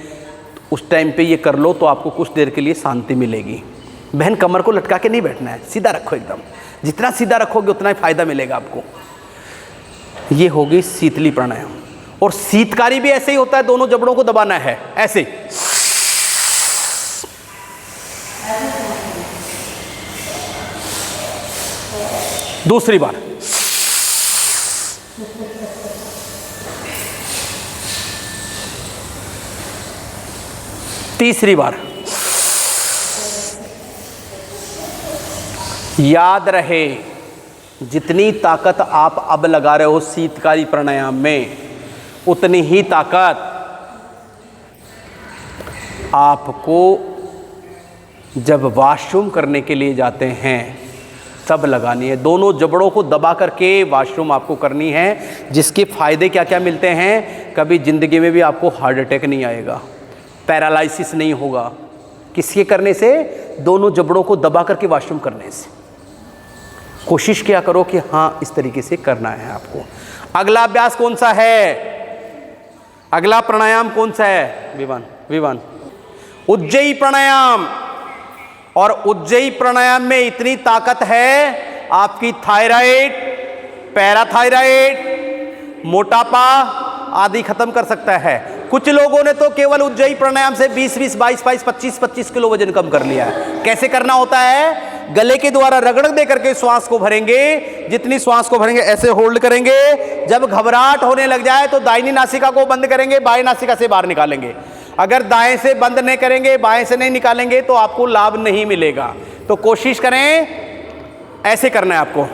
उस टाइम पे ये कर लो तो आपको कुछ देर के लिए शांति मिलेगी। बहन, कमर को लटका के नहीं बैठना है, सीधा रखो एकदम। जितना सीधा रखोगे उतना ही फायदा मिलेगा आपको। ये होगी शीतली प्राणायाम। और शीतकारी भी ऐसे ही होता है, दोनों जबड़ों को दबाना है ऐसे। दूसरी बार। तीसरी बार। याद रहे, जितनी ताकत आप अब लगा रहे हो शीतकारी प्राणायाम में, उतनी ही ताकत आपको जब वॉशरूम करने के लिए जाते हैं तब लगानी है। दोनों जबड़ों को दबा करके वॉशरूम आपको करनी है, जिसके फायदे क्या क्या मिलते हैं। कभी जिंदगी में भी आपको हार्ट अटैक नहीं आएगा, पैरालिसिस नहीं होगा। किसके करने से? दोनों जबड़ों को दबा करके वॉशरूम करने से। कोशिश क्या करो कि हाँ, इस तरीके से करना है आपको। अगला अभ्यास कौन सा है? अगला प्राणायाम कौन सा है? विवान उज्जयी प्राणायाम। और उज्जयी प्राणायाम में इतनी ताकत है, आपकी थायराइड, पैराथायराइड, मोटापा आदि खत्म कर सकता है। कुछ लोगों ने तो केवल उज्जयी प्राणायाम से 20-20, 22-22, 25-25 किलो वजन कम कर लिया है। कैसे करना होता है? गले के द्वारा रगड़ दे करके श्वास को भरेंगे, जितनी श्वास को भरेंगे ऐसे होल्ड करेंगे। जब घबराहट होने लग जाए तो दाहिनी नासिका को बंद करेंगे, बाएं नासिका से बाहर निकालेंगे। अगर दाएं से बंद नहीं करेंगे, बाएं से नहीं निकालेंगे तो आपको लाभ नहीं मिलेगा। तो कोशिश करें, ऐसे करना है आपको।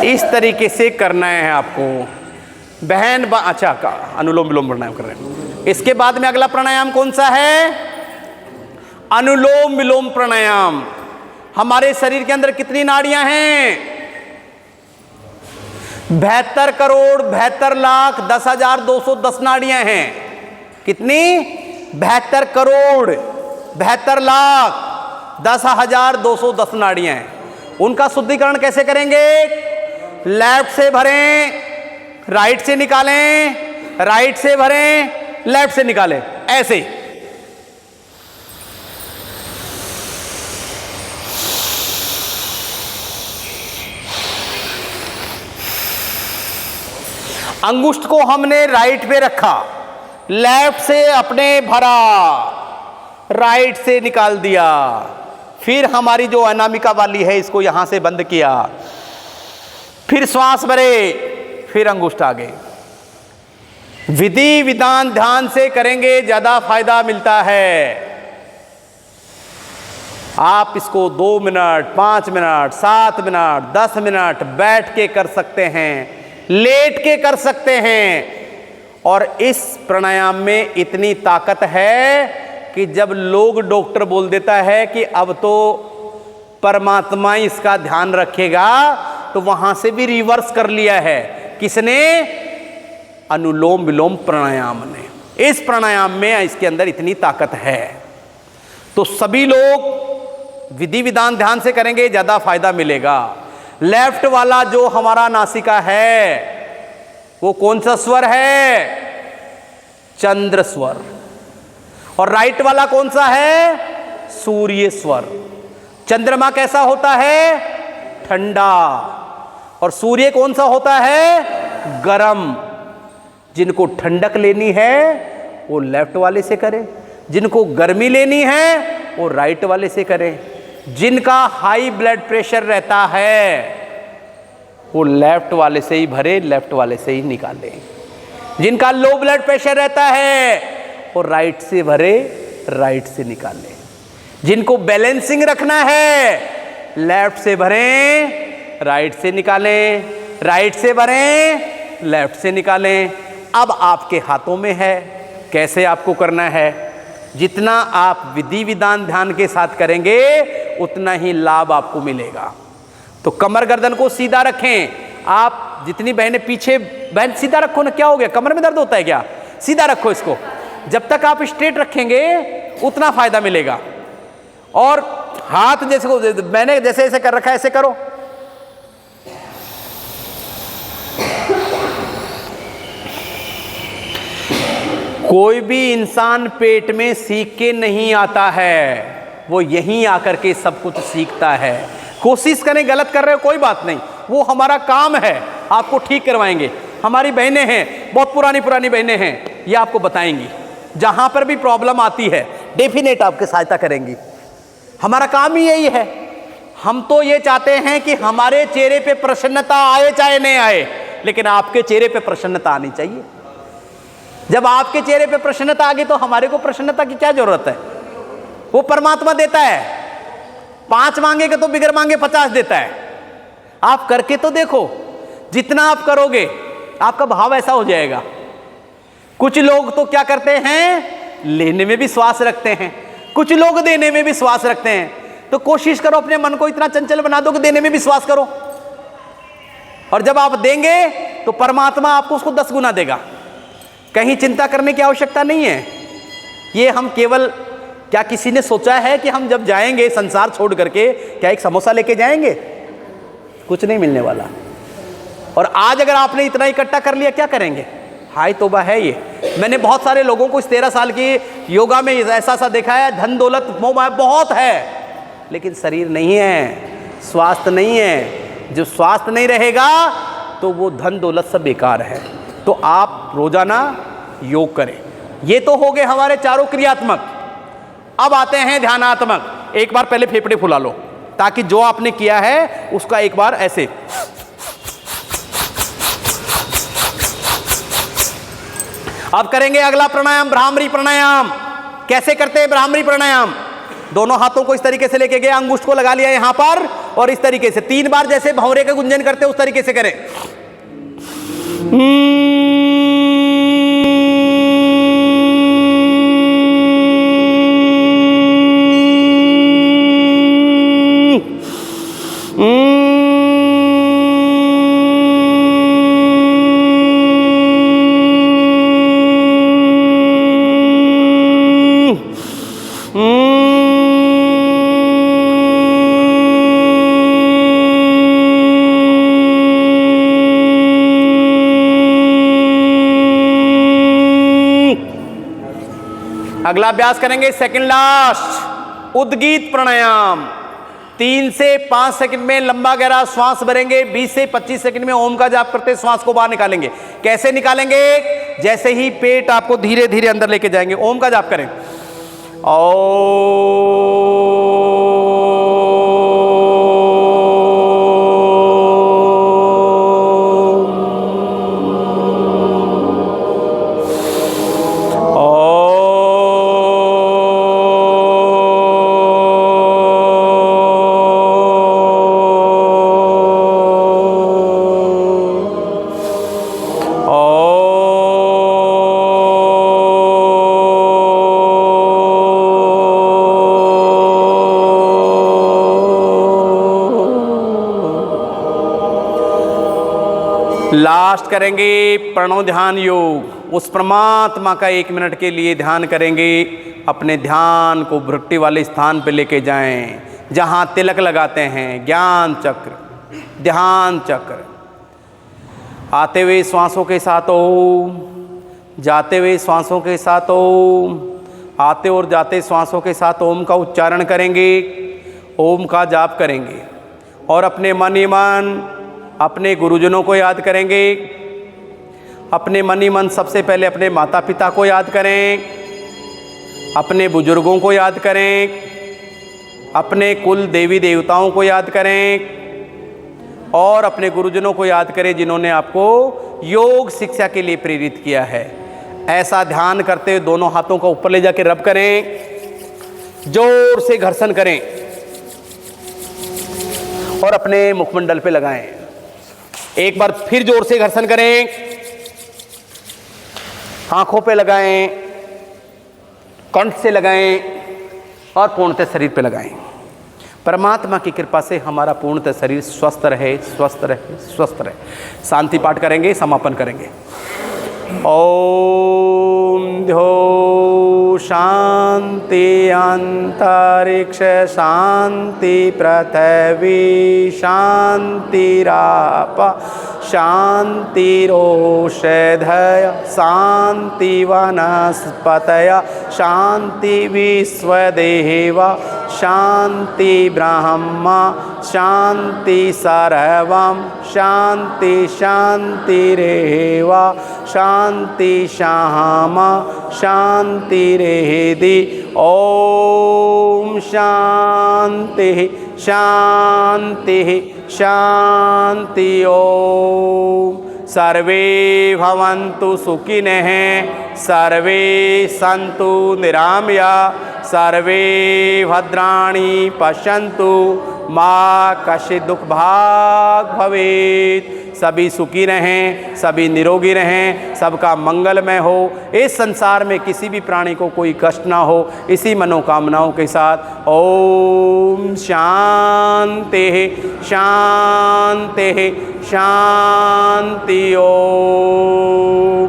इस तरीके से करना है आपको बहन। अच्छा, अनुलोम विलोम प्राणायाम कर रहे हैं। इसके बाद में अगला प्राणायाम कौन सा है? अनुलोम विलोम प्राणायाम। हमारे शरीर के अंदर कितनी नाड़ियां हैं? 72 करोड़ 72 लाख 10,210 नाड़ियां हैं। कितनी? 72 करोड़ 72 लाख 10,210 नाड़ियां हैं। उनका शुद्धिकरण कैसे करेंगे? लेफ्ट से भरें, राइट से निकालें, राइट से भरें, लेफ्ट से निकालें, ऐसे। अंगुष्ठ को हमने राइट पे रखा, लेफ्ट से अपने भरा, राइट से निकाल दिया। फिर हमारी जो अनामिका वाली है इसको यहां से बंद किया, फिर श्वास भरे, फिर अंगुष्ठ आगे। विधि विधान ध्यान से करेंगे, ज्यादा फायदा मिलता है। आप इसको 2 मिनट, 5 मिनट, 7 मिनट, 10 मिनट बैठ के कर सकते हैं, लेट के कर सकते हैं। और इस प्राणायाम में इतनी ताकत है कि जब लोग डॉक्टर बोल देता है कि अब तो परमात्मा इसका ध्यान रखेगा, तो वहां से भी रिवर्स कर लिया है। किसने? अनुलोम विलोम प्राणायाम ने। इस प्राणायाम में इसके अंदर इतनी ताकत है। तो सभी लोग विधि विधान ध्यान से करेंगे, ज्यादा फायदा मिलेगा। लेफ्ट वाला जो हमारा नासिका है वो कौन सा स्वर है? चंद्र स्वर। और राइट वाला कौन सा है? सूर्य स्वर। चंद्रमा कैसा होता है? ठंडा। और सूर्य कौन सा होता है? गरम। जिनको ठंडक लेनी है वो लेफ्ट वाले से करें, जिनको गर्मी लेनी है वो राइट वाले से करें। जिनका हाई ब्लड प्रेशर रहता है वो लेफ्ट वाले से ही भरे, लेफ्ट वाले से ही निकालें। जिनका लो ब्लड प्रेशर रहता है वो राइट से भरे, राइट से निकालें। जिनको बैलेंसिंग रखना है लेफ्ट से भरें, राइट से निकालें, राइट से भरें, लेफ्ट से निकालें। अब आपके हाथों में है कैसे आपको करना है। जितना आप विधि विधान ध्यान के साथ करेंगे उतना ही लाभ आपको मिलेगा। तो कमर गर्दन को सीधा रखें। आप जितनी बहनें पीछे, बहन सीधा रखो ना, क्या हो गया, कमर में दर्द होता है क्या? सीधा रखो इसको। जब तक आप स्ट्रेट रखेंगे उतना फायदा मिलेगा। और हाथ जैसे मैंने जैसे ऐसे कर रखा है ऐसे करो। कोई भी इंसान पेट में सीख के नहीं आता है, वो यहीं आकर के सब कुछ सीखता है। कोशिश करें, गलत कर रहे हो कोई बात नहीं, वो हमारा काम है, आपको ठीक करवाएंगे। हमारी बहनें हैं, बहुत पुरानी पुरानी बहनें हैं, ये आपको बताएंगी। जहां पर भी प्रॉब्लम आती है डेफिनेट आपकी सहायता करेंगी। हमारा काम ही यही है। हम तो ये चाहते हैं कि हमारे चेहरे पे प्रसन्नता आए चाहे नहीं आए, लेकिन आपके चेहरे पे प्रसन्नता आनी चाहिए। जब आपके चेहरे पे प्रसन्नता आ गई तो हमारे को प्रसन्नता की क्या जरूरत है? वो परमात्मा देता है। 5 मांगेगा तो बिगर मांगे 50 देता है। आप करके तो देखो, जितना आप करोगे आपका भाव ऐसा हो जाएगा। कुछ लोग तो क्या करते हैं, लेने में विश्वास रखते हैं, कुछ लोग देने में विश्वास रखते हैं। तो कोशिश करो अपने मन को इतना चंचल बना दो कि देने में विश्वास करो, और जब आप देंगे तो परमात्मा आपको उसको 10 गुना देगा। कहीं चिंता करने की आवश्यकता नहीं है। ये हम केवल, क्या किसी ने सोचा है कि हम जब जाएंगे संसार छोड़ करके क्या एक समोसा लेके जाएंगे? कुछ नहीं मिलने वाला। और आज अगर आपने इतना इकट्ठा कर लिया, क्या करेंगे? हाय तौबा है ये। मैंने बहुत सारे लोगों को इस 13 साल की योगा में ऐसा सा देखा है, धन दौलत मोह माया बहुत है, लेकिन शरीर नहीं है, स्वास्थ्य नहीं है। जो स्वास्थ्य नहीं रहेगा तो वो धन दौलत सब बेकार है। तो आप रोजाना योग करें। ये तो हो गए हमारे चारों क्रियात्मक। अब आते हैं ध्यानात्मक। एक बार पहले फेफड़े फुला लो, ताकि जो आपने किया है उसका एक बार ऐसे। अब करेंगे अगला प्राणायाम, भ्रामरी प्राणायाम। कैसे करते हैं भ्रामरी प्राणायाम? दोनों हाथों को इस तरीके से लेके गए, अंगुष्ठ को लगा लिया यहां पर, और इस तरीके से 3 बार जैसे भंवरे का गुंजन करते हैं उस तरीके से करें। अगला अभ्यास करेंगे सेकंड लास्ट, उद्गीत प्राणायाम। 3 से 5 सेकंड में लंबा गहरा श्वास भरेंगे, 20 से 25 सेकंड में ओम का जाप करते श्वास को बाहर निकालेंगे। कैसे निकालेंगे? जैसे ही पेट आपको धीरे धीरे अंदर लेके जाएंगे। ओम का जाप करें। लास्ट करेंगे प्रणव ध्यान योग। उस परमात्मा का 1 मिनट के लिए ध्यान करेंगे। अपने ध्यान को भ्रुकुटी वाले स्थान पे लेके जाएं, जहां तिलक लगाते हैं, ज्ञान चक्र, ध्यान चक्र। आते हुए श्वासों के साथ ओम, जाते हुए श्वासों के साथ ओम, आते और जाते श्वासों के साथ ओम का उच्चारण करेंगे, ओम का जाप करेंगे। और अपने मन ही मन अपने गुरुजनों को याद करेंगे। अपने मन ही मन सबसे पहले अपने माता पिता को याद करें, अपने बुजुर्गों को याद करें, अपने कुल देवी देवताओं को याद करें, और अपने गुरुजनों को याद करें जिन्होंने आपको योग शिक्षा के लिए प्रेरित किया है। ऐसा ध्यान करते हुए दोनों हाथों को ऊपर ले जाके रब करें, जोर से घर्षण करें और अपने मुखमंडल पे लगाएं। एक बार फिर जोर से घर्षण करें, आंखों पे लगाएं, कंठ से लगाएं और पूर्णतः शरीर पे लगाएं। परमात्मा की कृपा से हमारा पूर्णतः शरीर स्वस्थ रहे, स्वस्थ रहे, स्वस्थ रहे। शांति पाठ करेंगे, समापन करेंगे। ओम ध्यो शांति अंतरिक्ष शांति पृथ्वी शांतिराप शांतिरोषधय शांति वनस्पतय शांति विश्वदेव शांति ब्रह्म शांति सर्वं शांति शांतिरेव शांति शामा शांतिरेधि। ओम शांति शांति शांति। ओम सर्वे भवन्तु सुखिनः सर्वे सन्तु निरामया सर्वे भद्राणि पश्यन्तु मा कश्चित् दुःख भाग् भवेत्। सभी सुखी रहें, सभी निरोगी रहें, सबका मंगलमय हो। इस संसार में किसी भी प्राणी को कोई कष्ट ना हो, इसी मनोकामनाओं के साथ ओम शांति शांति शांति। ओम